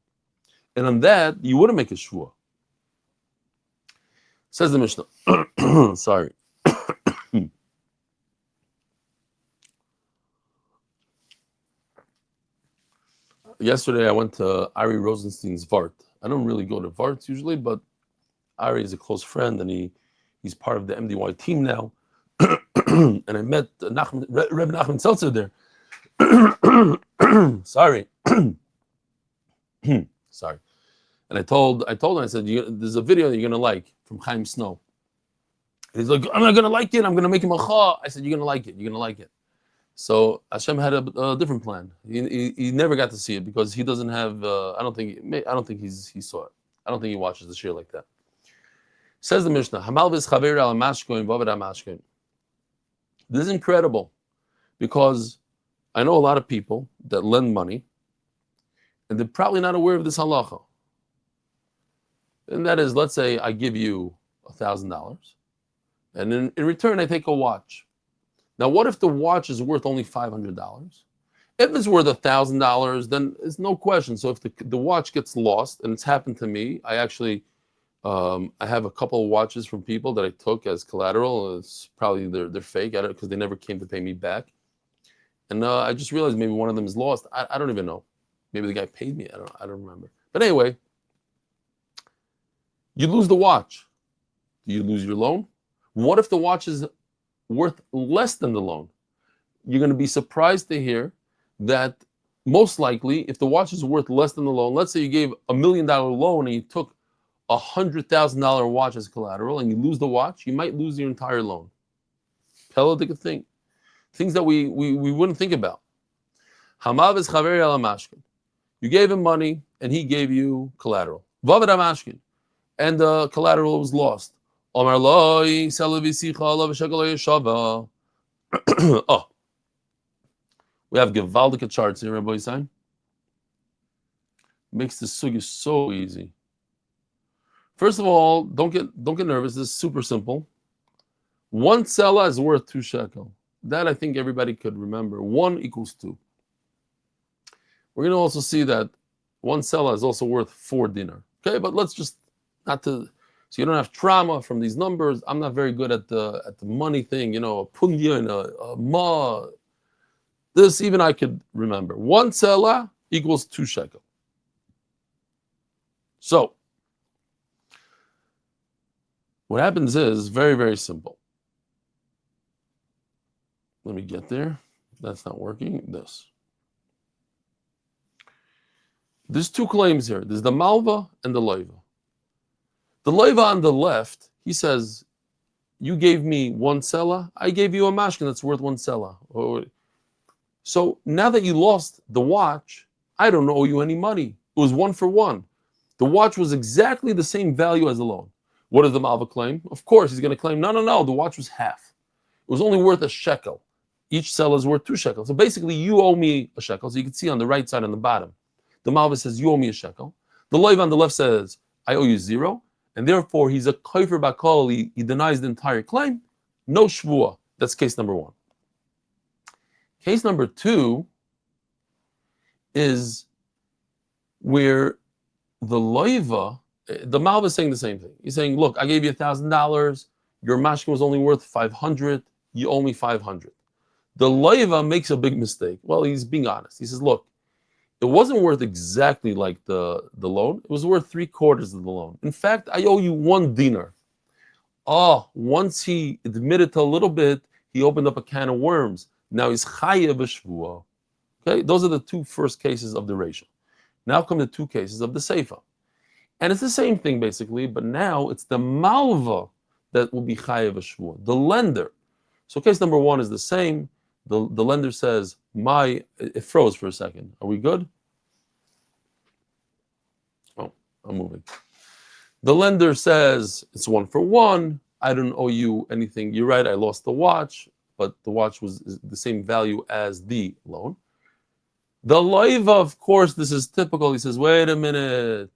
Speaker 1: And on that, you wouldn't make a shvuah. Says the Mishnah. Sorry. Yesterday, I went to Ari Rosenstein's Vart. I don't really go to Varts usually, but Ari is a close friend, and he's part of the MDY team now. And I met Reb Nachman Seltzer there. Sorry. Sorry. And I told him, I said, there's a video that you're going to like from Chaim Snow. And he's like, I'm not going to like it. I'm going to make him a cha. I said, you're going to like it. You're going to like it. So Hashem had a different plan. He never got to see it because he doesn't have. I don't think he saw it. I don't think he watches the shiur like that. Says the Mishnah, Hamal v'schaver al mashkoin v'avad al mashkoin. This is incredible because I know a lot of people that lend money, and they're probably not aware of this halacha. And that is, let's say I give you $1,000, and in return I take a watch. Now, what if the watch is worth only $500? If it's worth $1,000, then it's no question. So if the watch gets lost, and it's happened to me, I actually, I have a couple of watches from people that I took as collateral. It's probably they're fake, because they never came to pay me back. And I just realized maybe one of them is lost. I don't even know. Maybe the guy paid me. I don't remember. But anyway, you lose the watch. Do you lose your loan? What if the watch is worth less than the loan? You're going to be surprised to hear that most likely, if the watch is worth less than the loan, let's say you gave $1 million loan and you took $100,000 watch as collateral and you lose the watch, you might lose your entire loan. Peladik thing. Things that we wouldn't think about. Hamav is chaveri ala mashkin. You gave him money and he gave you collateral. Vavad mashkin. And the collateral was lost. Omar loy salavisicha ala v'shekal yeshava. Oh. We have gewaldige charts here, Rabbi Stein. Makes the sugi so easy. First of all, don't get nervous. This is super simple. 1 sela is worth 2 shekel. That I think everybody could remember. 1 equals 2. We're going to also see that 1 sela is also worth 4 dinar. Okay, but let's just so you don't have trauma from these numbers. I'm not very good at the money thing. A pundia and a ma. This even I could remember. 1 sela equals 2 shekel. So what happens is very, very simple. Let me get there. That's not working. There's 2 claims here. There's the malva and the loiva. The loiva on the left, he says, you gave me 1 sela, I gave you a mashkin that's worth 1 sela. So now that you lost the watch, I don't owe you any money. It was 1 for 1. The watch was exactly the same value as the loan. What does the malva claim? Of course, he's going to claim, no, the watch was half. It was only worth a shekel. Each sela is worth 2 shekels. So basically, you owe me a shekel. So you can see on the right side on the bottom, the malva says, you owe me a shekel. The loiv on the left says, I owe you 0. And therefore, he's a kofer bakol. He denies the entire claim. No Shevuos. That's case number 1. Case number 2 is where the loiva, the malva is saying the same thing. He's saying, look, I gave you $1,000. Your mashkin was only worth 500. You owe me 500. The loiva makes a big mistake. Well, he's being honest. He says, look, it wasn't worth exactly like the loan. It was worth 3/4 of the loan. In fact, I owe you 1 dinar. Once he admitted to a little bit, he opened up a can of worms. Now he's chayav b'shvuah. Okay, those are the 2 first cases of the ratio. Now come the 2 cases of the seifa. And it's the same thing basically, but now it's the malva that will be chayav b'shvuah, the lender. So case number 1 is the same. The lender says, it froze for a second. Are we good? Oh, I'm moving. The lender says, it's 1 for 1. I don't owe you anything. You're right, I lost the watch, but the watch was the same value as the loan. The loiva, of course, this is typical. He says, wait a minute.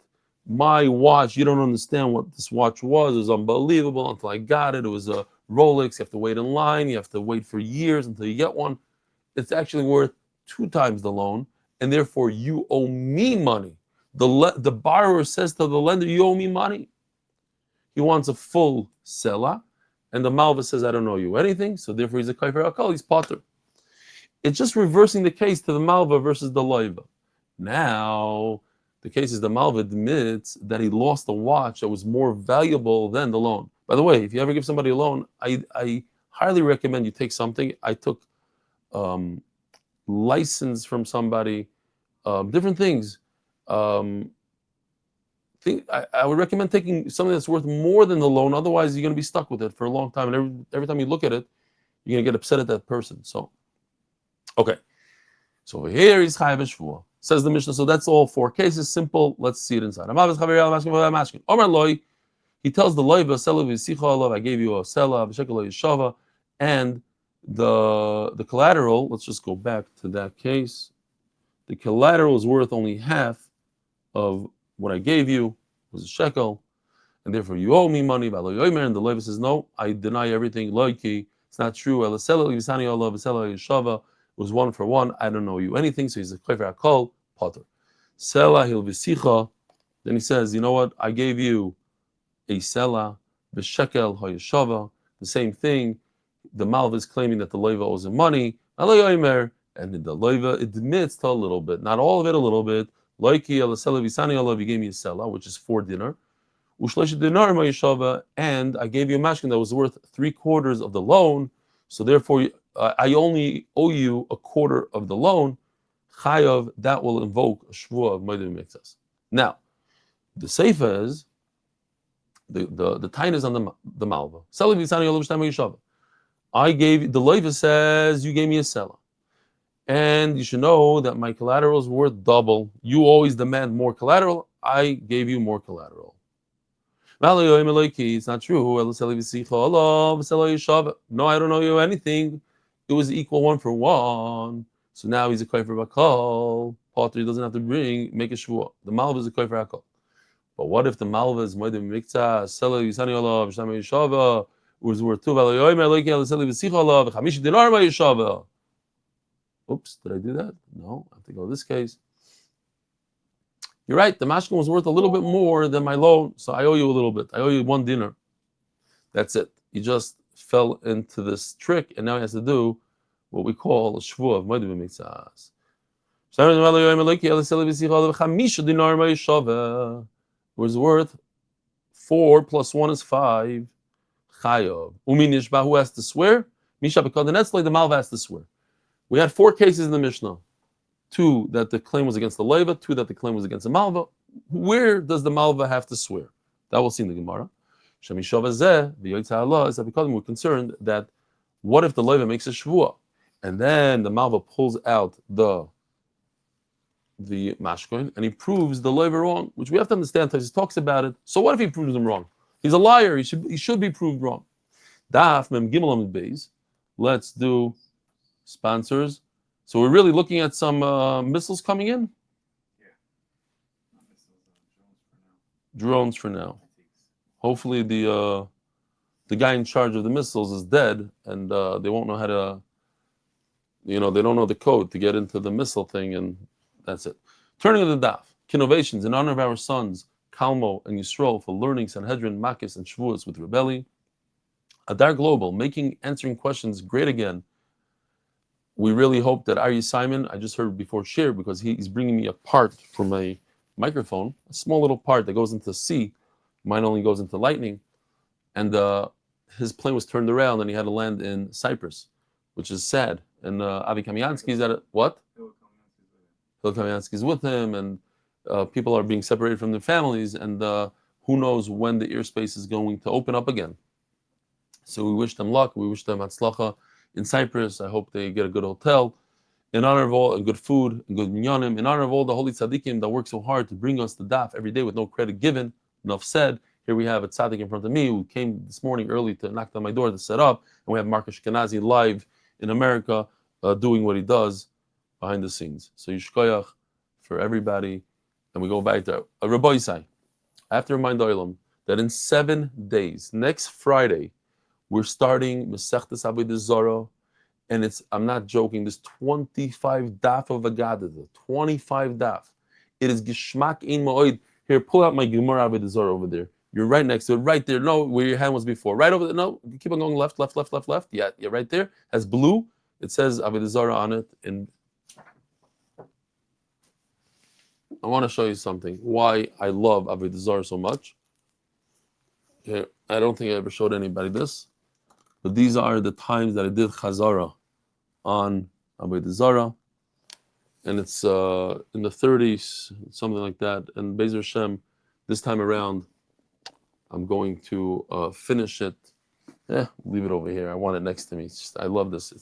Speaker 1: My watch, you don't understand what this watch was. It was unbelievable until I got it. It was a Rolex. You have to wait in line. You have to wait for years until you get one. It's actually worth 2 times the loan, and therefore you owe me money. The borrower says to the lender, you owe me money. He wants a full sela, and the malva says, I don't owe you anything, so therefore he's a kaifer akal, he's potter. It's just reversing the case to the malva versus the loiva. Now, the case is the malva admits that he lost a watch that was more valuable than the loan. By the way, if you ever give somebody a loan, I highly recommend you take something. I took license from somebody, different things. I would recommend taking something that's worth more than the loan. Otherwise, you're going to be stuck with it for a long time. And every time you look at it, you're going to get upset at that person. So, okay. So over here is chayav b'shvuah. Says the Mishnah. So that's all 4 cases. Simple. Let's see it inside. Omar loy. He tells the loiva, sela v'sicha alav, I gave you a sela, v'shekel yeshava, and the collateral, let's just go back to that case. The collateral is worth only half of what I gave you, was a shekel, and therefore you owe me money. And the loiva says, no, I deny everything. Loiki, it's not true. It was 1 for 1. I don't owe you anything. So he's a kaifer akol, potter. Sela hil v'sicha. Then he says, you know what? I gave you a sela, b'shekel hayeshava, the same thing. The malva is claiming that the loiva owes him money, and the loiva admits to a little bit, not all of it, a little bit. Loiki alasela visani alav, you gave me a sela, which is 4 dinar. Ushlesh dinar hayeshava, and I gave you a mashkin that was worth 3/4 of the loan. So therefore, I only owe you 1/4 of the loan. chayav, that will invoke a shvuah of moedim miktas. Now, the seifa is the tain is on the malva. I gave the loiva says you gave me a seller, and you should know that my collateral is worth double. You always demand more collateral. I gave you more collateral. It's not true. No, I don't owe you anything. It was equal 1 for 1. So now he's a kofer bakal. Potter, he doesn't have to make a shvuah. The malva is a kofer hakal. But what if the malva is moedim mikta? Seller yisani olav shnei yishava was worth 2. Oops, did I do that? No, I have to go this case. You're right, the mashkin was worth a little bit more than my loan, so I owe you a little bit. I owe you 1 dinar. That's it. He just fell into this trick, and now he has to do what we call a shvuah of moedim miktas. Was worth 4 plus 1 is 5. Chayav. Nishmat, who has to swear? Misha, because the netzlei, the malva has to swear. We had 4 cases in the Mishnah. 2 that the claim was against the leiva, 2 that the claim was against the malva. Where does the malva have to swear? That we'll see in the Gemara. Is that because we're concerned that what if the leiva makes a shvuah and then the malva pulls out the mashkoin and he proves the leiva wrong, which we have to understand. He talks about it. So what if he proves him wrong? He's a liar. He should be proved wrong. Daf Mem Gimel Amud Beis. Let's do sponsors. So we're really looking at some missiles coming in.
Speaker 3: Yeah, not missiles,
Speaker 1: drones for now. Hopefully the guy in charge of the missiles is dead, and they won't know how to. They don't know the code to get into the missile thing, and that's it. Turning to the daf. Kidnovations in honor of our sons Kalmo and Yisrael for learning Sanhedrin, Makis, and Shevuos with Rebelli. Adar Global, answering questions great again. We really hope that Ari Simon, I just heard before share, because he's bringing me a part for my microphone, a small little part that goes into C. Mine only goes into lightning. And his plane was turned around and he had to land in Cyprus, which is sad. And Avi Kamiansky is at it. What? Phil Kamiansky is with him, and people are being separated from their families, and who knows when the airspace is going to open up again. So we wish them luck. We wish them Hatzlacha in Cyprus. I hope they get a good hotel. In honor of all, and good food, and good minyanim, in honor of all the holy tzaddikim that work so hard to bring us the daf every day with no credit given, enough said. Here we have a tzaddik in front of me who came this morning early to knock on my door to set up, and we have Mark Ashkenazi live in America doing what he does behind the scenes. So yishkoyach for everybody, and we go back to Rabbi Isai. I have to remind Olam that in 7 days, next Friday, we're starting Masechtas Avodah Zarah, and I'm not joking, there's 25 daf of Agadah, 25 daf. It is Gishmak in Ma'od. Here, pull out my Gemara Avodah Zarah over there. You're right next to it, right there. No, where your hand was before. Right over there. No, keep on going left. Yeah, right there. Has blue. It says Avodah Zarah on it. And I want to show you something. Why I love Avodah Zarah so much. Here, I don't think I ever showed anybody this. But these are the times that I did Chazara on Avodah Zarah. And it's in the 30s, something like that. And Be'ezer Hashem, this time around, I'm going to finish it. Leave it over here. I want it next to me. I love this.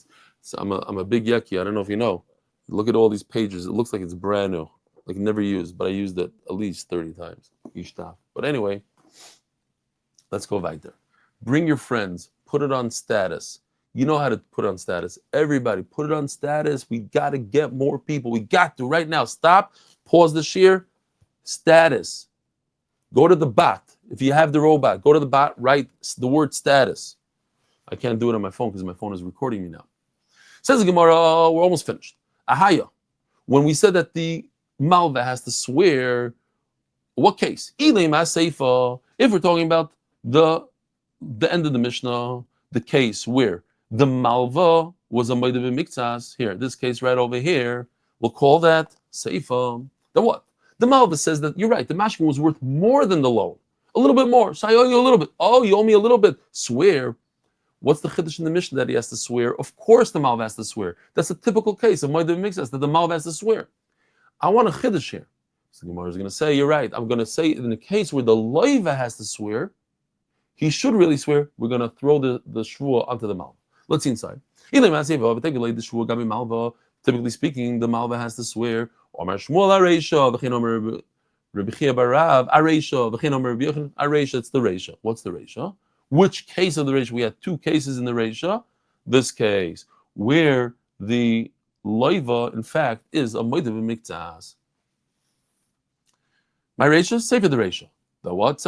Speaker 1: I'm a big yeki. I don't know if you know. Look at all these pages. It looks like it's brand new, like never used. But I used it at least 30 times each time. But anyway, let's go weiter. Bring your friends. Put it on status. You know how to put it on status. Everybody, put it on status. We got to get more people. We got to right now. Stop. Pause the shiur. Status. Go to the bot. If you have the robot, go to the bot, write the word status. I can't do it on my phone because my phone is recording me now. Says the Gemara, we're almost finished. Ahaya. When we said that the malva has to swear, what case? Eli Seifa. If we're talking about the end of the Mishnah, the case where the malva was a moedim miktas. Here, this case right over here, we'll call that Seifa. The what? The malva says that you're right, the mashkin was worth more than the loan. A little bit more. So I owe you a little bit. Oh, you owe me a little bit. Swear. What's the chiddush in the Mishnah that he has to swear? Of course the Malv has to swear. That's a typical case of Moedim Mixas, that the Malv has to swear. I want a chiddush here. So the Gemara is going to say, you're right. I'm going to say in the case where the Leiva has to swear, he should really swear. We're going to throw the Shevuos onto the Malva. Let's see inside. Typically speaking, the Malva has to swear. It's the Reisha. What's the Reisha? Which case of the Reisha? We had two cases in the Reisha. This case, where the Leiva, in fact, is a Moedim Miktas. My Reisha, say for the Reisha. The what?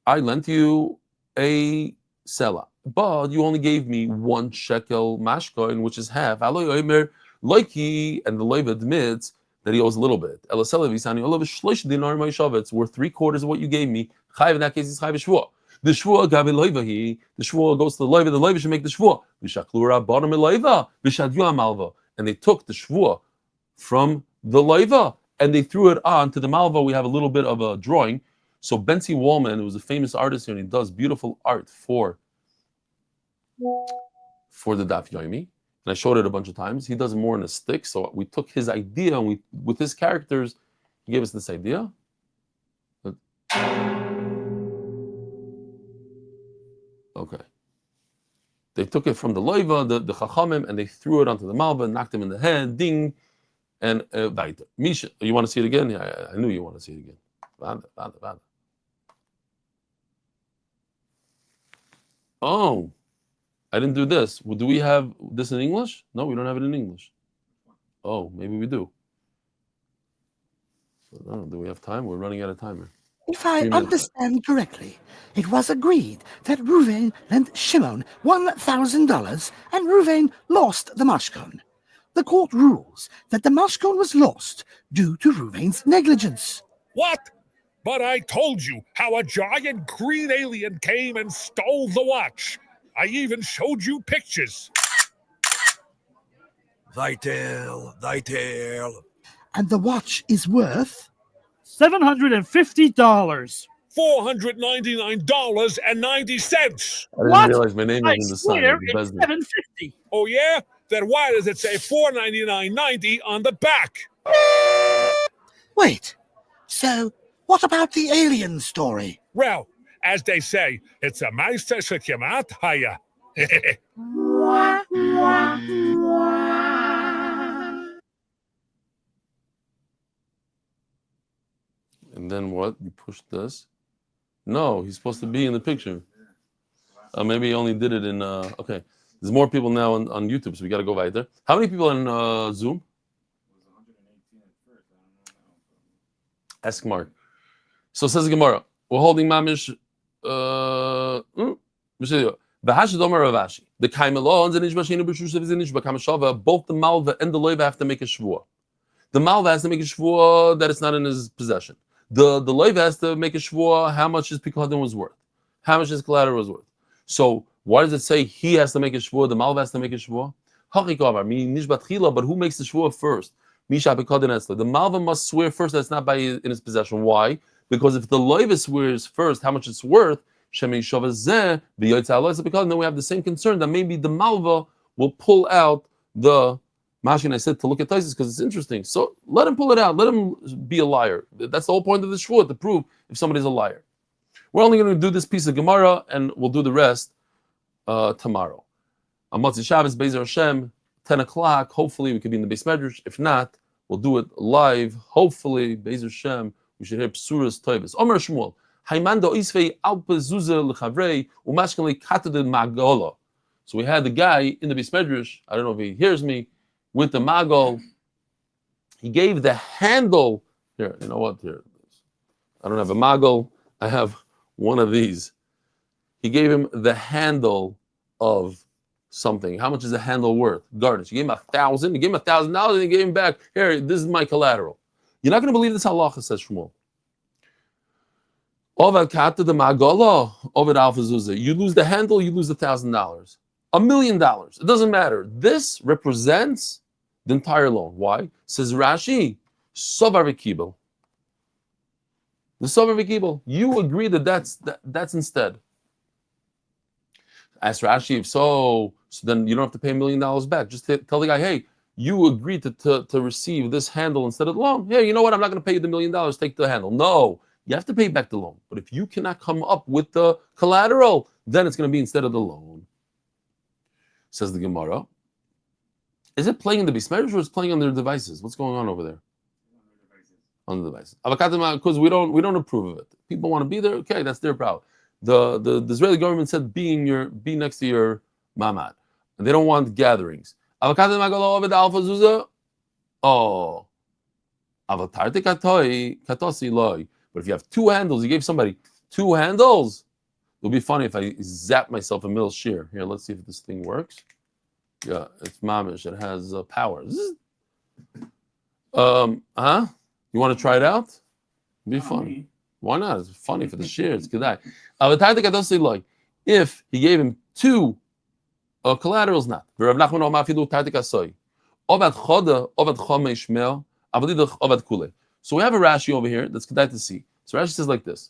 Speaker 1: I lent you a sela, but you only gave me 1 shekel mashkoin, which is half. Loiki, and the Leiva admits that he owes a little bit. It's worth 3/4 of what you gave me. In that case, it's Chayv Shevuos. The Shevuos gavi Leiva, the Shevuos goes to the Leiva. The Leiva should make the Shevuos. And they took the Shevuos from the Leiva and they threw it on to the Malva. We have a little bit of a drawing. So Benzi Wallman, who was a famous artist here, and he does beautiful art for the Daf Yomi, and I showed it a bunch of times. He does it more in a stick. So we took his idea and with his characters, he gave us this idea. Okay. They took it from the Leiva, the Chachamim, and they threw it onto the Malva, knocked him in the head, ding, and weiter. Misha, you want to see it again? Yeah, I knew you want to see it again. Vada. Oh, I didn't do this. Well, do we have this in English? No, we don't have it in English. Oh, maybe we do. Do we have time? We're running out of time here.
Speaker 4: If I understand correctly, it was agreed that Reuven lent Shimon $1,000 and Reuven lost the mashkon. The court rules that the mashkon was lost due to Reuven's negligence.
Speaker 5: What? But I told you how a giant green alien came and stole the watch. I even showed you pictures.
Speaker 6: Vital.
Speaker 4: And the watch is worth
Speaker 7: $750.
Speaker 5: $499.90.
Speaker 1: I didn't realize my name
Speaker 7: I
Speaker 1: was in the sign.
Speaker 7: swear it's $750.
Speaker 5: Oh yeah? Then why does it say $499.90 on the back?
Speaker 4: Wait, so what about the alien story?
Speaker 5: Well, as they say, it's a meister shekemat haya.
Speaker 1: And then what? You push this? No, he's supposed to be in the picture. Maybe he only did it in. Okay, there's more people now on YouTube, so we got to go right there. How many people on Zoom? Ask Mark. So says the Gemara, we're holding mamish. The Hashadomer Ravashi, the Kaimelo and the Nishmashinu B'Shushav is in Nishbakamashava. Both the Malva and the Leiva have to make a Shevuos. The Malva has to make a Shevuos that it's not in his possession. The Leiva has to make a Shevuos how much his Pikadon was worth, how much his collateral was worth. So why does it say he has to make a Shevuos? The Malva has to make a Shevuos. But who makes the Shevuos first? The Malva must swear first that it's not in his possession. Why? Because if the Leiva swears first how much it's worth, then we have the same concern that maybe the Malva will pull out the Mashkin. I said to look at Taisis because it's interesting. So let him pull it out. Let him be a liar. That's the whole point of the Shevuos, to prove if somebody's a liar. We're only going to do this piece of Gemara and we'll do the rest tomorrow. On Motzi Shabbos, Be'ezer Hashem, 10 o'clock. Hopefully we could be in the Beis Medrash. If not, we'll do it live. Hopefully, Be'ezer Hashem, we should hear Psuras Toivus. Omer Shmuel. So we had the guy in the Beis Medrash, I don't know if he hears me, with the magol. He gave the handle. Here, you know what? Here, I don't have a magol. I have one of these. He gave him the handle of something. How much is the handle worth? Garnish. He gave him 1,000. He gave him $1,000 and he gave him back. Here, this is my collateral. You're not going to believe this halacha, says Shmuel. You lose the handle, you lose $1,000. $1 million. It doesn't matter. This represents the entire loan. Why? Says Rashi, Sovar v'kibel. The Sover Vikibel. You agree that that's instead. Ask Rashi, if so then you don't have to pay $1 million back. Just tell the guy, hey, you agreed to receive this handle instead of the loan. Yeah, you know what? I'm not going to pay you the $1 million. Take the handle. No, you have to pay back the loan. But if you cannot come up with the collateral, then it's going to be instead of the loan. Says the Gemara. Is it playing in the Bismarck or is it playing on their devices? What's going on over there? On the devices. Because we don't approve of it. People want to be there. Okay, that's their problem. The Israeli government said be next to your mamad, and they don't want gatherings. Oh, but if you have two handles, you gave somebody two handles. It'll be funny if I zap myself a middle shear. Here, let's see if this thing works. Yeah, it's mamish. It has power. You want to try it out? It'd be fun. Why not? It's funny for the shear. It's good. If he gave him two collaterals, not. So we have a Rashi over here that's good to see. So Rashi says like this.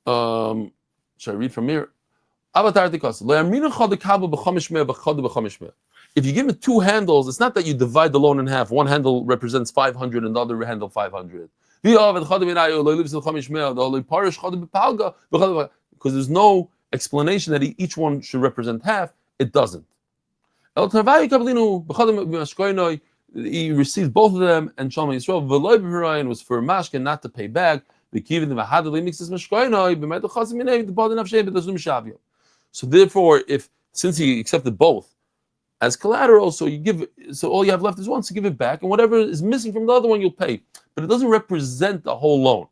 Speaker 1: Should I read from here? If you give him two handles, it's not that you divide the loan in half. One handle represents 500 and the other handle 500. Because there's no explanation that each one should represent half. It doesn't. He received both of them, and Shalom Yisrael was for Mashke not to pay back. So therefore, since he accepted both as collateral, so all you have left is one, so give it back, and whatever is missing from the other one, you'll pay. But it doesn't represent the whole loan.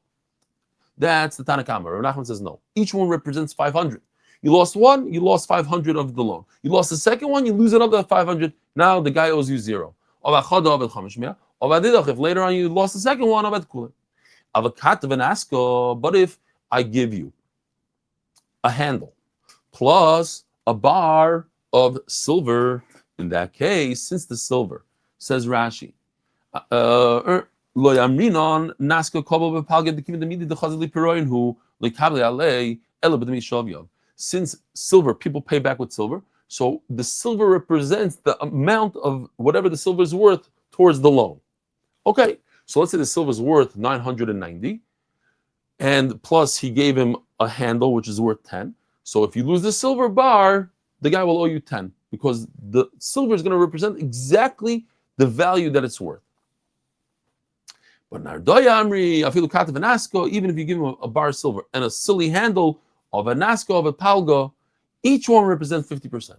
Speaker 1: That's the Tanna Kama. Rav Nachman says no. Each one represents 500. You lost one, you lost 500 of the loan. You lost the second one, you lose another 500. Now the guy owes you 0. If later on you lost the second one, but if I give you a handle plus a bar of silver, in that case, since the silver, says Rashi, since silver, people pay back with silver, so the silver represents the amount of whatever the silver is worth towards the loan. Okay, so let's say the silver is worth 990, and plus he gave him a handle which is worth 10. So if you lose the silver bar, the guy will owe you 10 because the silver is going to represent exactly the value that it's worth. But Nardoya Amri, Afilu Katav and Asko, even if you give him a bar of silver and a silly handle of a Nasko, of a Palgo, each one represents 50%.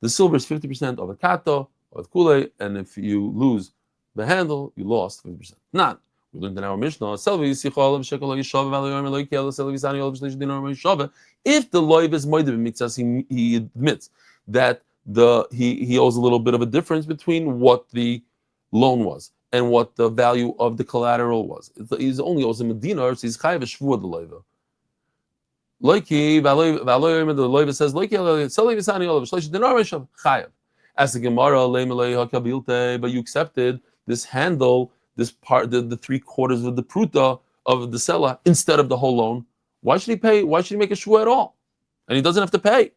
Speaker 1: The silver is 50% of a Kato, of a Kule, and if you lose the handle, you lost 50%. Not. We learned in our Mishnah, if the loiv is moedim, he admits that he owes a little bit of a difference between what the loan was and what the value of the collateral was. He's only owes him a dinar, so he's chayav a shvuah the loiv. Loiki, the loiv says, Loiki, seli v'sani olav, shleish dinar reshav, chayav. As the Gemara, leimelei hakabilte, but you accepted this handle, this part, the 3/4 of the pruta of the seller instead of the whole loan. Why should he pay? Why should he make a shvuah at all? And he doesn't have to pay.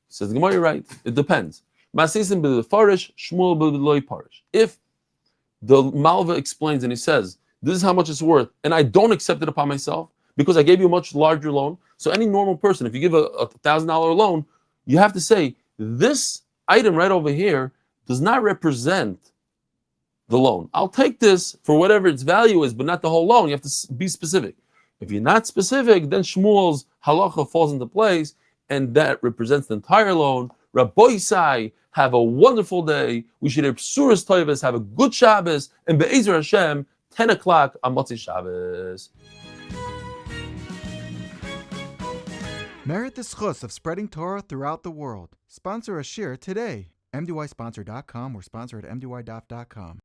Speaker 1: Says the Gemara, you're right. It depends. Masisim b'lefarish, Shmuel b'loi parish. If the Malva explains and he says, this is how much it's worth, and I don't accept it upon myself because I gave you a much larger loan. So any normal person, if you give a $1,000 loan, you have to say, this item right over here does not represent the loan. I'll take this for whatever its value is, but not the whole loan. You have to be specific. If you're not specific, then Shmuel's halacha falls into place, and that represents the entire loan. Rabbi Isai, have a wonderful day. We should have Suras Toivas, have a good Shabbos, and Be'ezer Hashem, 10 o'clock on Motzei Shabbos.
Speaker 6: Merit the schus of spreading Torah throughout the world. Sponsor a shiur today. MDYsponsor.com or sponsor at MDYDaf.com.